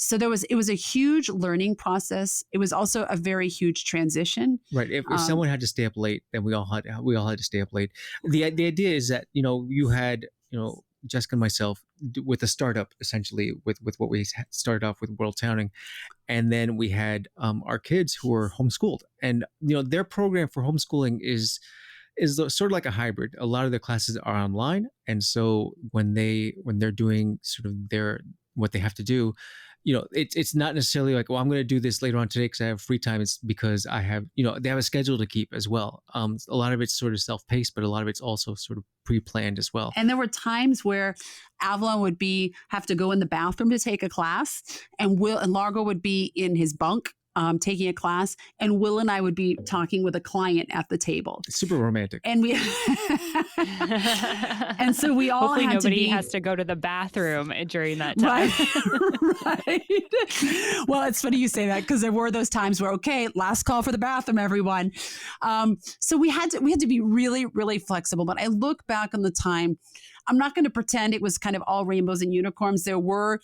So it was a huge learning process. It was also a very huge transition. Right. If someone had to stay up late, then we all had to stay up late. The idea is that, you had, Jessica and myself with a startup, essentially with what we started off with World Towning. And then we had our kids who were homeschooled, and, their program for homeschooling is sort of like a hybrid. A lot of their classes are online. And so when they're doing sort of what they have to do, it's not necessarily like, well, I'm going to do this later on today because I have free time. It's because I have, they have a schedule to keep as well. A lot of it's sort of self-paced, but a lot of it's also sort of pre-planned as well. And there were times where Avalon would have to go in the bathroom to take a class, and Largo would be in his bunk taking a class, and Will and I would be talking with a client at the table. It's super romantic. And and so we all Hopefully had nobody to be, has to go to the bathroom during that time. Right. Well, it's funny you say that, because there were those times where, okay, last call for the bathroom, everyone. So we had to be really, really flexible. But I look back on the time, I'm not going to pretend it was kind of all rainbows and unicorns. There were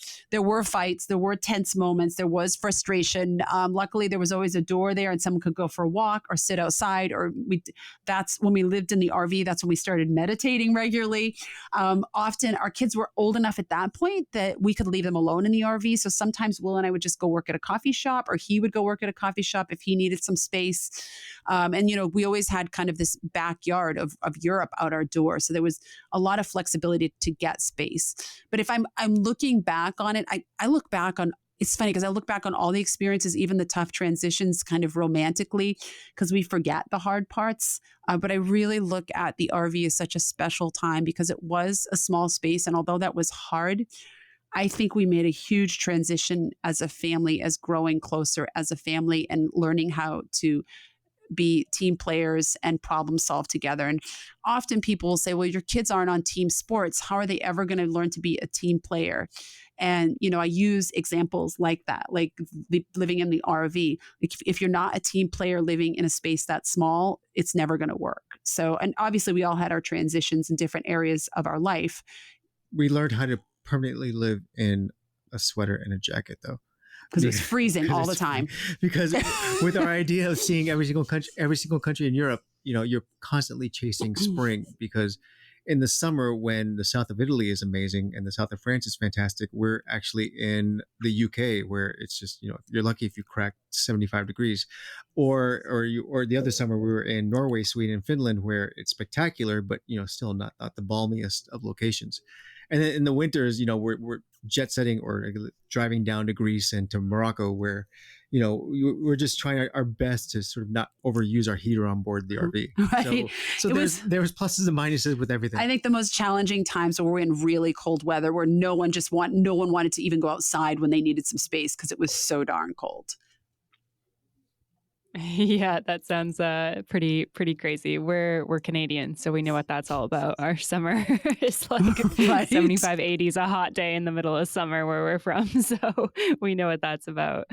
fights, there were tense moments, there was frustration. Luckily, there was always a door there, and someone could go for a walk or sit outside. That's when we lived in the RV. That's when we started meditating regularly. Often, our kids were old enough at that point that we could leave them alone in the RV. So sometimes Will and I would just go work at a coffee shop, or he would go work at a coffee shop if he needed some space. And we always had kind of this backyard of Europe out our door, so there was a lot of flexibility to get space. But if I'm looking back on it, I look back on, it's funny because I look back on all the experiences, even the tough transitions, kind of romantically, because we forget the hard parts. But I really look at the RV as such a special time, because it was a small space. And although that was hard, I think we made a huge transition as a family, as growing closer as a family and learning how to be team players and problem solve together. And often people will say, well, your kids aren't on team sports. How are they ever going to learn to be a team player? And, I use examples like that, like living in the RV. If you're not a team player living in a space that small, it's never going to work. So, and obviously we all had our transitions in different areas of our life. We learned how to permanently live in a sweater and a jacket, though. Because it was freezing all the time. Because with our idea of seeing every single country in Europe, you're constantly chasing spring, because in the summer, when the south of Italy is amazing and the south of France is fantastic, we're actually in the UK, where it's just, you're lucky if you crack 75 degrees, or the other summer we were in Norway, Sweden, and Finland, where it's spectacular, but still not the balmiest of locations. And then in the winters, we're jet setting or driving down to Greece and to Morocco, where, we're just trying our best to sort of not overuse our heater on board the RV. Right. So there was pluses and minuses with everything. I think the most challenging times were in really cold weather, where no one wanted to even go outside when they needed some space, because it was so darn cold. Yeah, that sounds pretty crazy. We're Canadian, so we know what that's all about. Our summer is like Right. 75, 80s, a hot day in the middle of summer where we're from. So we know what that's about.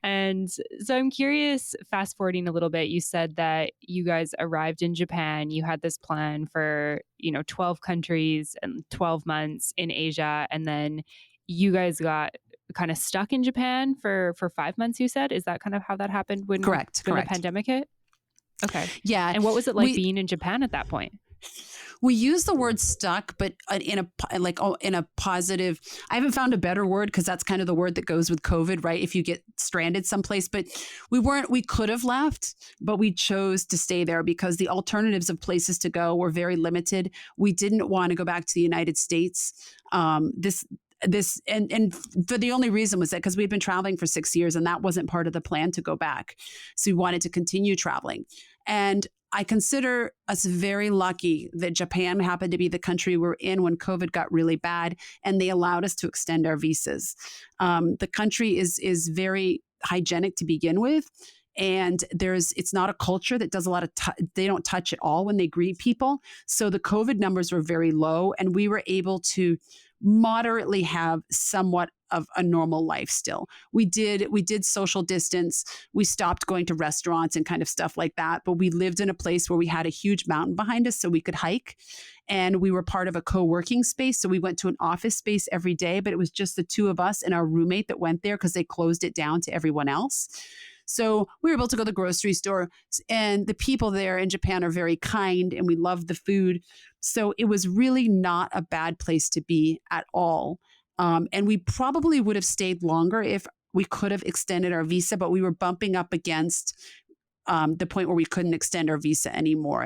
And so I'm curious, fast forwarding a little bit, you said that you guys arrived in Japan. You had this plan for, 12 countries and 12 months in Asia. And then you guys got kind of stuck in Japan for 5 months, you said? Is that kind of how that happened when Correct. the pandemic hit? Okay. Yeah. And what was it like being in Japan at that point? We use the word stuck, but in a positive, I haven't found a better word, because that's kind of the word that goes with COVID, right? If you get stranded someplace, but we could have left, but we chose to stay there because the alternatives of places to go were very limited. We didn't want to go back to the United States. This and for the only reason was that because we'd been traveling for 6 years, and that wasn't part of the plan to go back. So we wanted to continue traveling. And I consider us very lucky that Japan happened to be the country we're in when COVID got really bad, and they allowed us to extend our visas. The country is very hygienic to begin with. And it's not a culture that does a lot of, they don't touch at all when they greet people. So the COVID numbers were very low, and we were able to moderately have somewhat of a normal life still. We did social distance. We stopped going to restaurants and kind of stuff like that. But we lived in a place where we had a huge mountain behind us so we could hike. And we were part of a co-working space. So we went to an office space every day, but it was just the two of us and our roommate that went there because they closed it down to everyone else. So we were able to go to the grocery store, and the people there in Japan are very kind, and we love the food. So it was really not a bad place to be at all. And we probably would have stayed longer if we could have extended our visa, but we were bumping up against the point where we couldn't extend our visa anymore.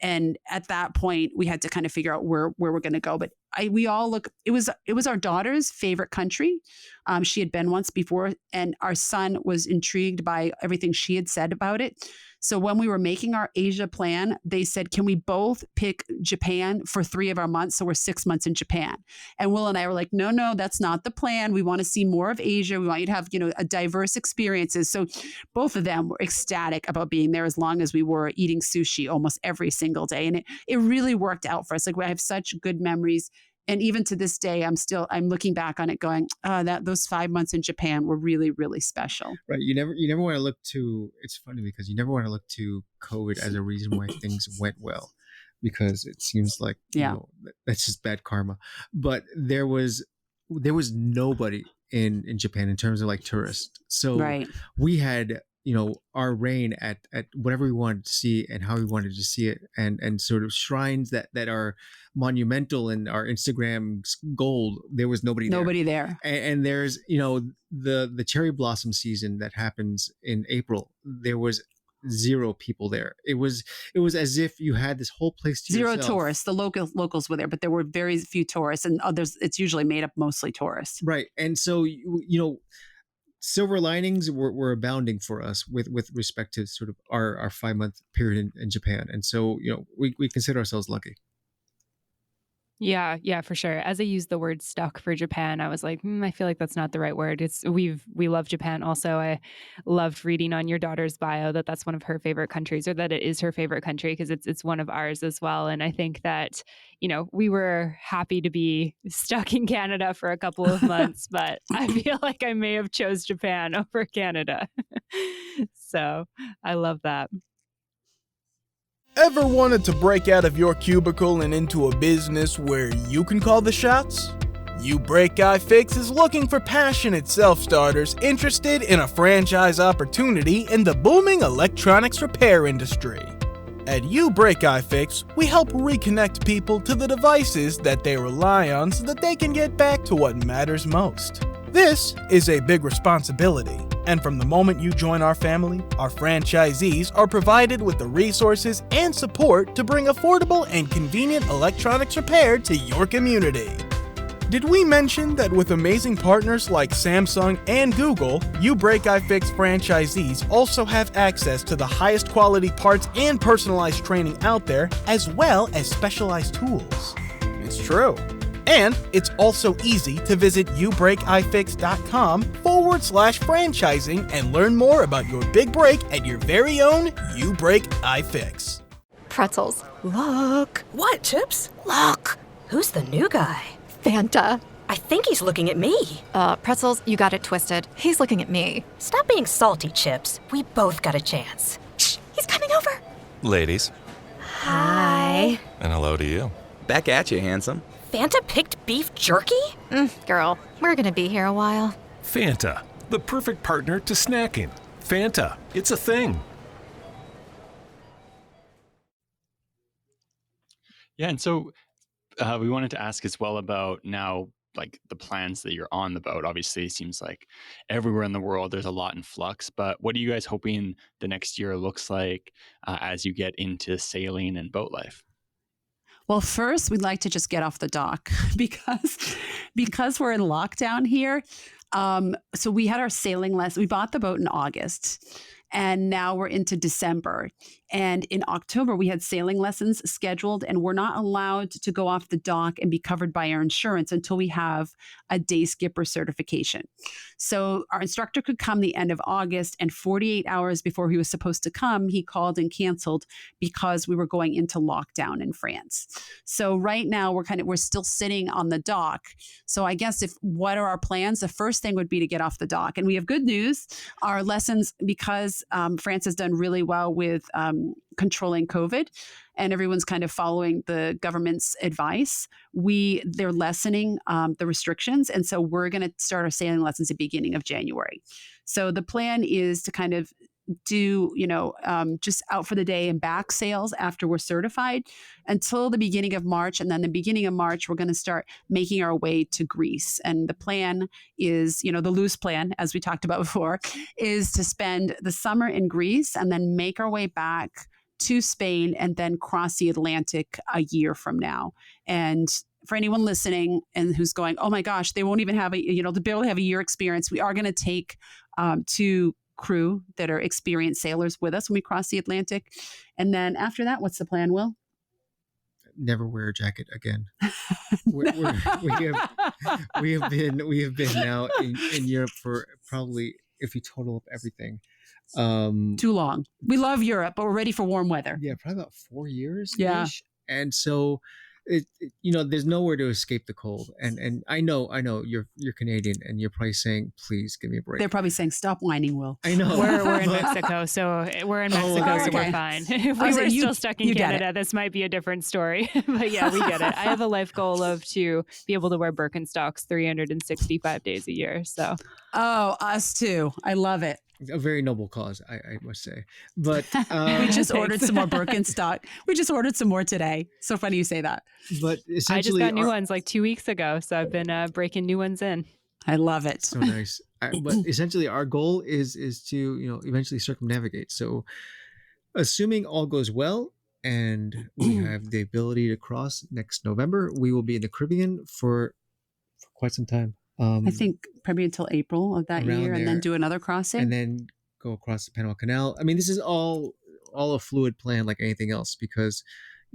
And at that point, we had to kind of figure out where we're going to go. But it was our daughter's favorite country. She had been once before, and our son was intrigued by everything she had said about it. So when we were making our Asia plan, they said, can we both pick Japan for 3 of our months? So we're 6 months in Japan. And Will and I were like, no, that's not the plan. We want to see more of Asia. We want you to have, a diverse experiences. So both of them were ecstatic about being there as long as we were eating sushi almost every single day. And it really worked out for us. Like, I have such good memories. And even to this day, I'm looking back on it going, those 5 months in Japan were really, really special. Right. You never want to look to, it's funny because you never want to look to COVID as a reason why things went well, because it seems like, that's just bad karma. But there was nobody in Japan in terms of like tourists. So right. We had, our reign at whatever we wanted to see and how we wanted to see it, and sort of shrines that are monumental in our Instagram's gold. There was nobody there. And there's, the cherry blossom season that happens in April. There was 0 people there. It was as if you had this whole place to yourself. 0 tourists. The locals were there, but there were very few tourists, and others. It's usually made up mostly tourists. Right. And so, silver linings were abounding for us with respect to sort of our 5-month period in Japan. And so, we consider ourselves lucky. Yeah, for sure. As I used the word stuck for Japan, I was like, I feel like that's not the right word. We love Japan. Also, I loved reading on your daughter's bio that that's one of her favorite countries, or that it is her favorite country, because it's one of ours as well. And I think that, we were happy to be stuck in Canada for a couple of months, but I feel like I may have chose Japan over Canada. So I love that. Ever wanted to break out of your cubicle and into a business where you can call the shots? You Break Guy Fix is looking for passionate self-starters interested in a franchise opportunity in the booming electronics repair industry. At You Break Guy Fix, we help reconnect people to the devices that they rely on so that they can get back to what matters most. This is a big responsibility. And from the moment you join our family, our franchisees are provided with the resources and support to bring affordable and convenient electronics repair to your community. Did we mention that with amazing partners like Samsung and Google, You Break I Fix franchisees also have access to the highest quality parts and personalized training out there, as well as specialized tools? It's true. And it's also easy to visit youbreakifix.com/franchising and learn more about your big break at your very own You Break iFix. Pretzels. Look. What, Chips? Look. Who's the new guy? Fanta. I think he's looking at me. Pretzels, you got it twisted. He's looking at me. Stop being salty, Chips. We both got a chance. Shh, he's coming over. Ladies. Hi. And hello to you. Back at you, handsome. Fanta picked beef jerky? Girl, we're gonna be here a while. Fanta, the perfect partner to snacking. Fanta, it's a thing. Yeah, and so we wanted to ask as well about now, like the plans that you're on the boat. Obviously, it seems like everywhere in the world there's a lot in flux, but what are you guys hoping the next year looks like as you get into sailing and boat life? Well, first, we'd like to just get off the dock because we're in lockdown here. So we had our sailing lesson. We bought the boat in August, and now we're into December. And in October, we had sailing lessons scheduled, and we're not allowed to go off the dock and be covered by our insurance until we have a day skipper certification. So our instructor could come the end of August, and 48 hours before he was supposed to come, he called and canceled because we were going into lockdown in France. So right now we're still sitting on the dock. So I guess what are our plans? The first thing would be to get off the dock. And we have good news. Our lessons, because France has done really well with controlling COVID, and everyone's kind of following the government's advice, they're lessening the restrictions. And so we're going to start our sailing lessons at the beginning of January. So the plan is to kind of do, just out for the day and back sails after we're certified until the beginning of March. And then the beginning of March, we're going to start making our way to Greece. And the plan is, the loose plan, as we talked about before, is to spend the summer in Greece and then make our way back to Spain and then cross the Atlantic a year from now. And for anyone listening and who's going, oh my gosh, they won't even have to barely have a year experience, we are going to take 2 crew that are experienced sailors with us when we cross the Atlantic. And then after that, what's the plan, Will? Never wear a jacket again. we have been now in Europe for probably, if you total up everything, too long. We love Europe, but we're ready for warm weather. Yeah, probably about 4 years. Yeah. And so there's nowhere to escape the cold. And I know you're Canadian, and you're probably saying, please give me a break. They're probably saying, stop whining, Will. I know. We're in Mexico, so we're fine. If we were still stuck in Canada, this might be a different story. But yeah, we get it. I have a life goal to be able to wear Birkenstocks 365 days a year. So. Oh, us too. I love it. A very noble cause, I must say. But we just ordered some more Birkenstock. We just ordered some more today. So funny you say that. But essentially, I just got new ones like 2 weeks ago, so I've been breaking new ones in. I love it. So nice. But essentially, our goal is to eventually circumnavigate. So, assuming all goes well and we have the ability to cross next November, we will be in the Caribbean for quite some time. I think probably until April of that year, and then do another crossing. And then go across the Panama Canal. I mean, this is all a fluid plan like anything else, because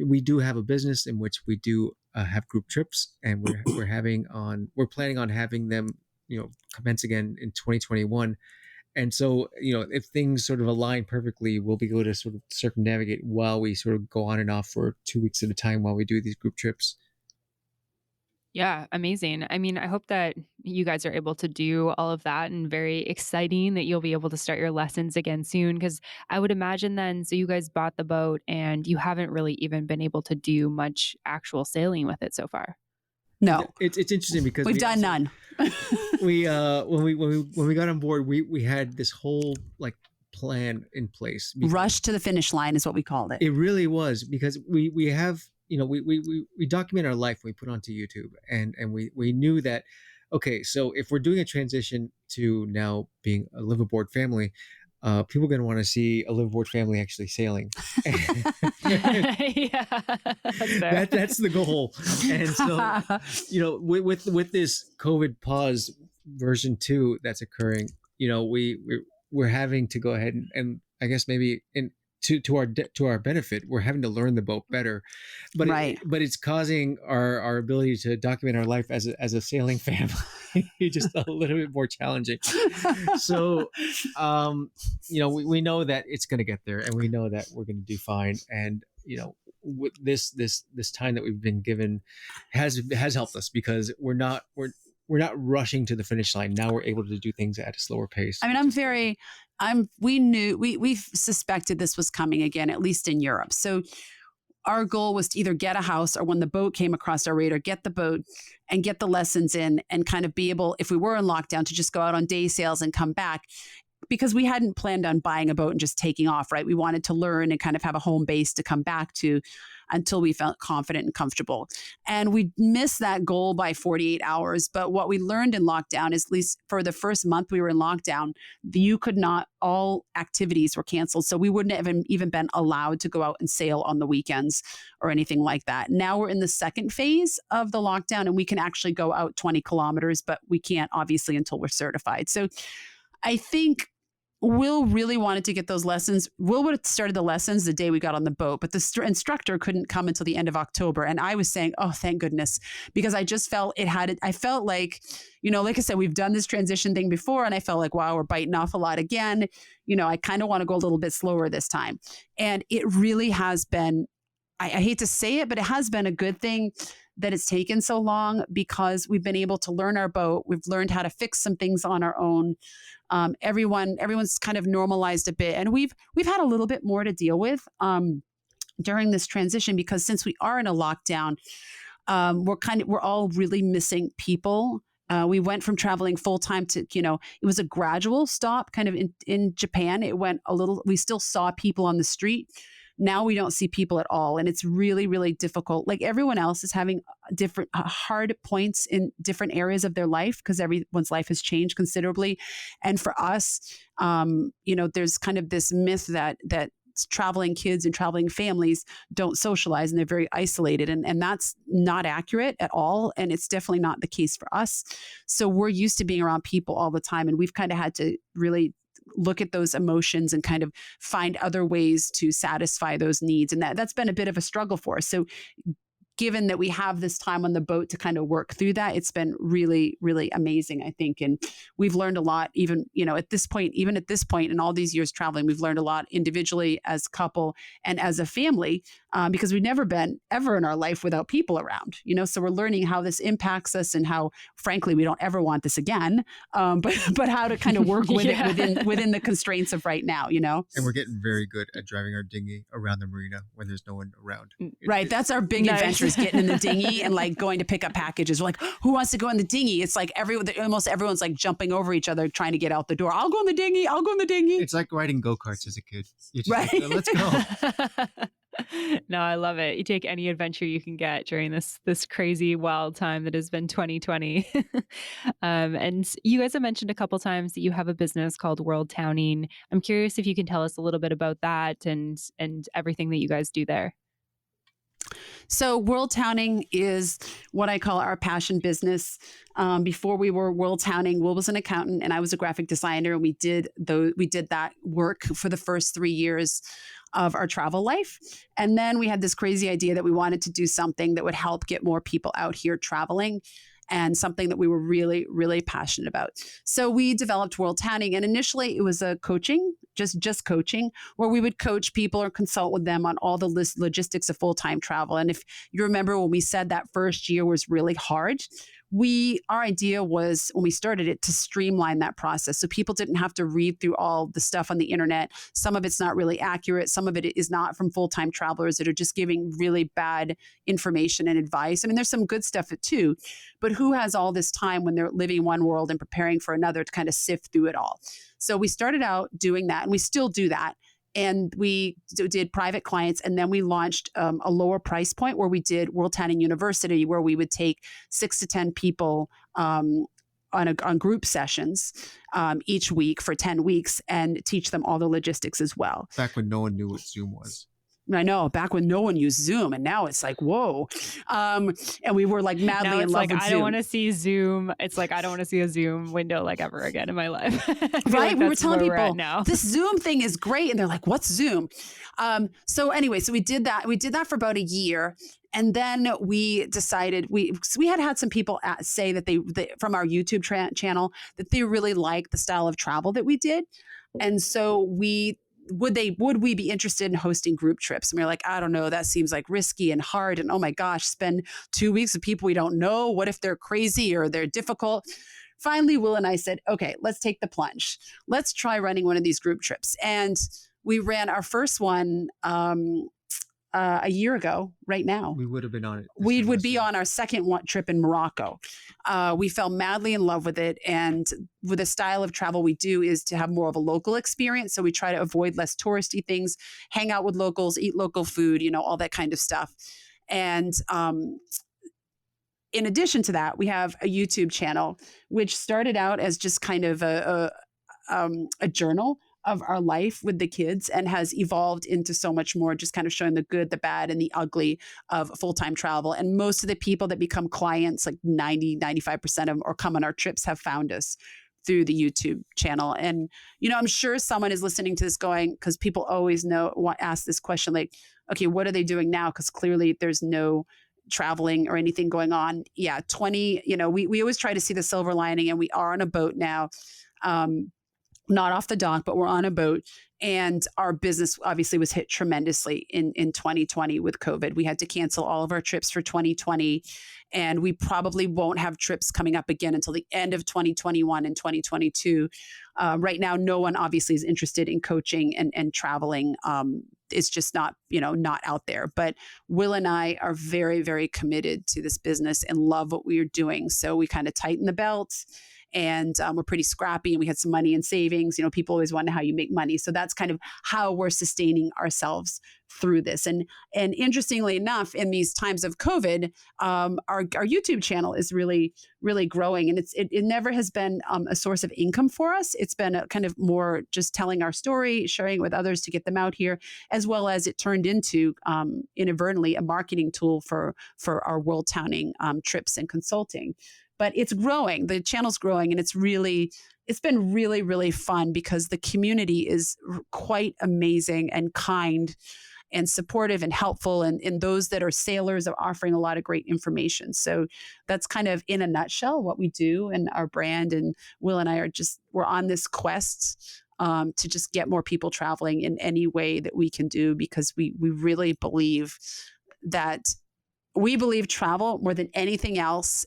we do have a business in which we do have group trips, and we're planning on having them, commence again in 2021. And so, if things sort of align perfectly, we'll be able to sort of circumnavigate while we sort of go on and off for 2 weeks at a time while we do these group trips. Yeah, amazing. I mean, I hope that you guys are able to do all of that, and very exciting that you'll be able to start your lessons again soon. Because I would imagine then, so you guys bought the boat and you haven't really even been able to do much actual sailing with it so far. No, it's interesting because we've done none. We when we got on board, we had this whole plan in place. Rush to the finish line is what we called it. It really was, because we have. We document our life, we put onto YouTube, and we knew that, okay, so if we're doing a transition to now being a liveaboard family, people are going to want to see a liveaboard family actually sailing. Yeah, that's the goal. And so, with this COVID pause version 2 that's occurring, we're having to go ahead and I guess maybe to our benefit, we're having to learn the boat better, but right. But it's causing our ability to document our life as a sailing family just a little bit more challenging. So, we know that it's going to get there, and we know that we're going to do fine. And with this time that we've been given has helped us, because we're not rushing to the finish line. Now we're able to do things at a slower pace. I mean, we suspected this was coming again, at least in Europe. So our goal was to either get a house, or when the boat came across our radar, get the boat and get the lessons in, and kind of be able, if we were in lockdown, to just go out on day sails and come back. Because we hadn't planned on buying a boat and just taking off, right? We wanted to learn and kind of have a home base to come back to until we felt confident and comfortable. And we missed that goal by 48 hours. But what we learned in lockdown is, at least for the first month we were in lockdown, all activities were canceled. So we wouldn't have even been allowed to go out and sail on the weekends or anything like that. Now we're in the second phase of the lockdown, and we can actually go out 20 kilometers, but we can't obviously until we're certified. So I think Will really wanted to get those lessons. Will would have started the lessons the day we got on the boat, but the instructor couldn't come until the end of October. And I was saying, oh, thank goodness, because I just felt I felt like, like I said, we've done this transition thing before, and I felt like, wow, we're biting off a lot again. I kind of want to go a little bit slower this time. And it really has been, I hate to say it, but it has been a good thing that it's taken so long, because we've been able to learn our boat. We've learned how to fix some things on our own. Everyone's kind of normalized a bit, and we've had a little bit more to deal with during this transition, because since we are in a lockdown, we're all really missing people. We went from traveling full time to, it was a gradual stop kind of in Japan. It went we still saw people on the street. Now we don't see people at all. And it's really, really difficult. Like everyone else is having different hard points in different areas of their life, because everyone's life has changed considerably. And for us, there's kind of this myth that traveling kids and traveling families don't socialize, and they're very isolated. And that's not accurate at all. And it's definitely not the case for us. So we're used to being around people all the time. And we've kind of had to really look at those emotions and kind of find other ways to satisfy those needs. And that's been a bit of a struggle for us. So given that we have this time on the boat to kind of work through that, it's been really, really amazing, I think. And we've learned a lot, even at this point in all these years traveling, we've learned a lot individually, as a couple, and as a family, because we've never been ever in our life without people around, so we're learning how this impacts us, and how, frankly, we don't ever want this again, but how to kind of work with it within the constraints of right now, And we're getting very good at driving our dinghy around the marina when there's no one around. Right. That's our big adventure, is getting in the dinghy and like going to pick up packages. We're like, who wants to go in the dinghy? It's like almost everyone's like jumping over each other trying to get out the door. I'll go in the dinghy. It's like riding go-karts as a kid. Right. Like, let's go. No, I love it. You take any adventure you can get during this crazy wild time that has been 2020. And you guys have mentioned a couple times that you have a business called World Towning. I'm curious if you can tell us a little bit about that and everything that you guys do there. So World Towning is what I call our passion business. Before we were World Towning, Will was an accountant and I was a graphic designer. And we did that work for the first 3 years of our travel life. And then we had this crazy idea that we wanted to do something that would help get more people out here traveling, and something that we were really, really passionate about. So we developed World Towning, and initially it was a coaching, just coaching, where we would coach people or consult with them on all the logistics of full-time travel. And if you remember, when we said that first year was really hard, our idea was, when we started it, to streamline that process so people didn't have to read through all the stuff on the internet. Some of it's not really accurate. Some of it is not from full-time travelers that are just giving really bad information and advice. I mean, there's some good stuff too, but who has all this time when they're living one world and preparing for another to kind of sift through it all? So we started out doing that, and we still do that. And we did private clients, and then we launched a lower price point where we did World Towning University, where we would take 6 to 10 people on group sessions each week for 10 weeks and teach them all the logistics as well. Back when no one knew what Zoom was. I know, back when no one used Zoom, and now it's like, whoa. And we were like madly in love with Zoom. I don't want to see Zoom. It's like, I don't want to see a Zoom window like ever again in my life. Right? We were telling people this Zoom thing is great. And they're like, what's Zoom? So we did that. We did that for about a year. And then we decided we had some people say that they from our YouTube channel that they really liked the style of travel that we did. And so would we be interested in hosting group trips? And we were like, I don't know, that seems like risky and hard. And oh my gosh, spend 2 weeks with people we don't know. What if they're crazy or they're difficult? Finally, Will and I said, okay, let's take the plunge. Let's try running one of these group trips. And we ran our first one a year ago right now. We would have been on it. We would be on our second trip in Morocco. We fell madly in love with it. And with the style of travel we do is to have more of a local experience. So we try to avoid less touristy things, hang out with locals, eat local food, all that kind of stuff. And in addition to that, we have a YouTube channel, which started out as just kind of a journal of our life with the kids, and has evolved into so much more, just kind of showing the good, the bad, and the ugly of full-time travel. And most of the people that become clients, like 90, 95% of them, or come on our trips, have found us through the YouTube channel. And, I'm sure someone is listening to this going, because people always ask this question, like, okay, what are they doing now? Because clearly there's no traveling or anything going on. Yeah. We always try to see the silver lining, and we are on a boat now. Not off the dock, but we're on a boat. And our business obviously was hit tremendously in 2020 with COVID. We had to cancel all of our trips for 2020. And we probably won't have trips coming up again until the end of 2021 and 2022. Right now, no one obviously is interested in coaching and traveling. It's just not out there. But Will and I are very, very committed to this business and love what we are doing. So we kind of tighten the belt. And we're pretty scrappy, and we had some money in savings. People always wonder how you make money. So that's kind of how we're sustaining ourselves through this. And interestingly enough, in these times of COVID, our YouTube channel is really, really growing. And it never has been a source of income for us. It's been a kind of more just telling our story, sharing it with others to get them out here, as well as it turned into inadvertently a marketing tool for our world towning trips and consulting. But it's growing. The channel's growing, and it's been really, really fun because the community is quite amazing and kind and supportive and helpful. And those that are sailors are offering a lot of great information. So that's kind of in a nutshell what we do and our brand. And Will and I we're on this quest to just get more people traveling in any way that we can do, because we really believe that travel more than anything else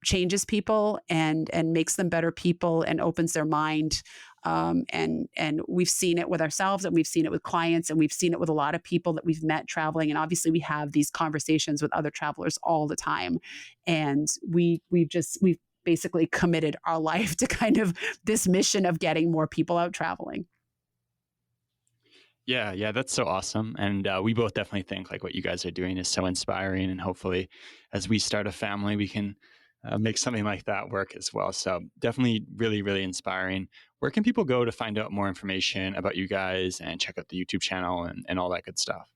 changes people and makes them better people and opens their mind. And we've seen it with ourselves, and we've seen it with clients, and we've seen it with a lot of people that we've met traveling. And obviously we have these conversations with other travelers all the time. And we've basically committed our life to kind of this mission of getting more people out traveling. Yeah, that's so awesome. And we both definitely think like what you guys are doing is so inspiring. And hopefully as we start a family, we can make something like that work as well. So definitely really, really inspiring. Where can people go to find out more information about you guys and check out the YouTube channel and all that good stuff?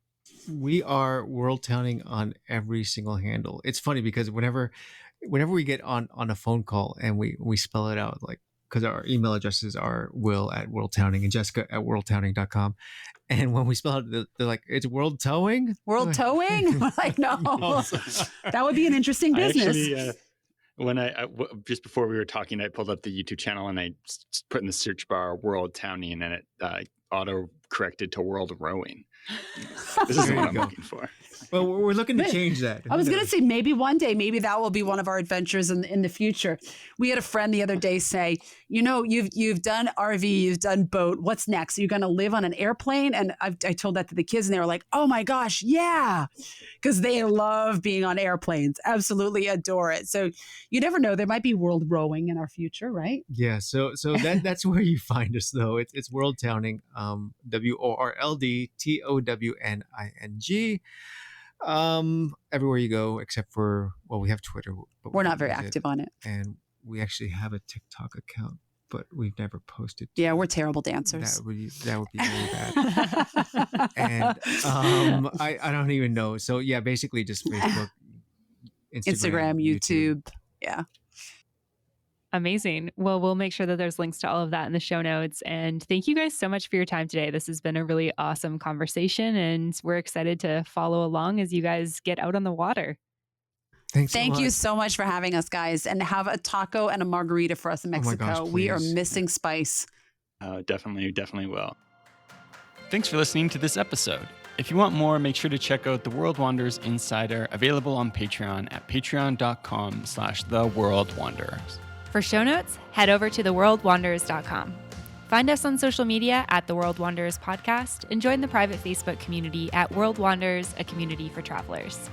We are World Towning on every single handle. It's funny because whenever we get on a phone call and we spell it out, like, because our email addresses are Will at World Towning and Jessica at worldtowning.com. And when we spell it, they're like, it's World Towing? World Towing? We're like, no, that would be an interesting business. Actually, when just before we were talking, I pulled up the YouTube channel and I put in the search bar World Towning, and it auto corrected to World Rowing. This is what I'm looking for. Well, we're looking to change that. I was going to say maybe one day, maybe that will be one of our adventures in the future. We had a friend the other day say, you've done RV, you've done boat. What's next? Are you going to live on an airplane? And I told that to the kids, and they were like, oh my gosh, yeah. Because they love being on airplanes. Absolutely adore it. So you never know. There might be world rowing in our future, right? Yeah. So that's where you find us, though. It's World Towning, WORLDTOWNING. Everywhere you go, except for, we have Twitter, but we're not very active on it. And we actually have a TikTok account, but we've never posted. Yeah, we're terrible dancers. That would be really bad. And I don't even know. So yeah, basically just Facebook, Instagram, YouTube. Yeah. Amazing. Well, we'll make sure that there's links to all of that in the show notes. And thank you guys so much for your time today. This has been a really awesome conversation, and we're excited to follow along as you guys get out on the water. Thank you so much for having us, guys, and have a taco and a margarita for us in Mexico. Oh my gosh, we are missing spice. Definitely will. Thanks for listening to this episode. If you want more, make sure to check out The World Wanderers Insider, available on Patreon at patreon.com/theworldwanderers. For show notes, head over to theworldwanderers.com. Find us on social media at The World Wanderers Podcast, and join the private Facebook community at World Wanderers, a community for travelers.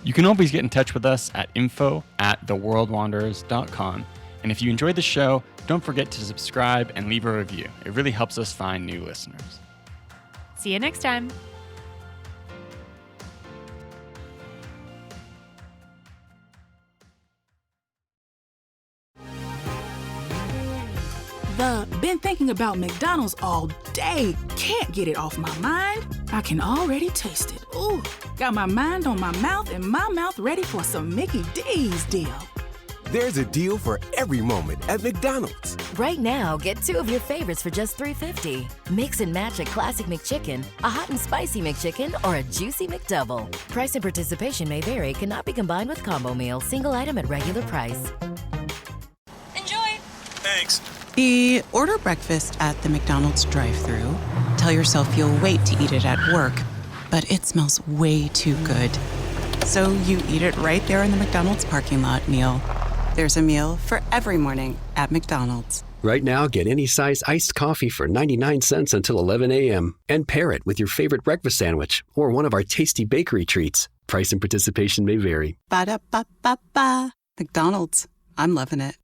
You can always get in touch with us at info@theworldwanderers.com. And if you enjoyed the show, don't forget to subscribe and leave a review. It really helps us find new listeners. See you next time. Been thinking about McDonald's all day. Can't get it off my mind. I can already taste it. Ooh, got my mind on my mouth and my mouth ready for some Mickey D's deal. There's a deal for every moment at McDonald's. Right now, get 2 of your favorites for just $3.50. Mix and match a classic McChicken, a hot and spicy McChicken, or a juicy McDouble. Price and participation may vary. Cannot be combined with combo meal. Single item at regular price. Enjoy! Thanks. Order breakfast at the McDonald's drive-thru. Tell yourself you'll wait to eat it at work, but it smells way too good. So you eat it right there in the McDonald's parking lot meal. There's a meal for every morning at McDonald's. Right now, get any size iced coffee for 99 cents until 11 a.m. And pair it with your favorite breakfast sandwich or one of our tasty bakery treats. Price and participation may vary. Ba-da-ba-ba-ba. McDonald's. I'm loving it.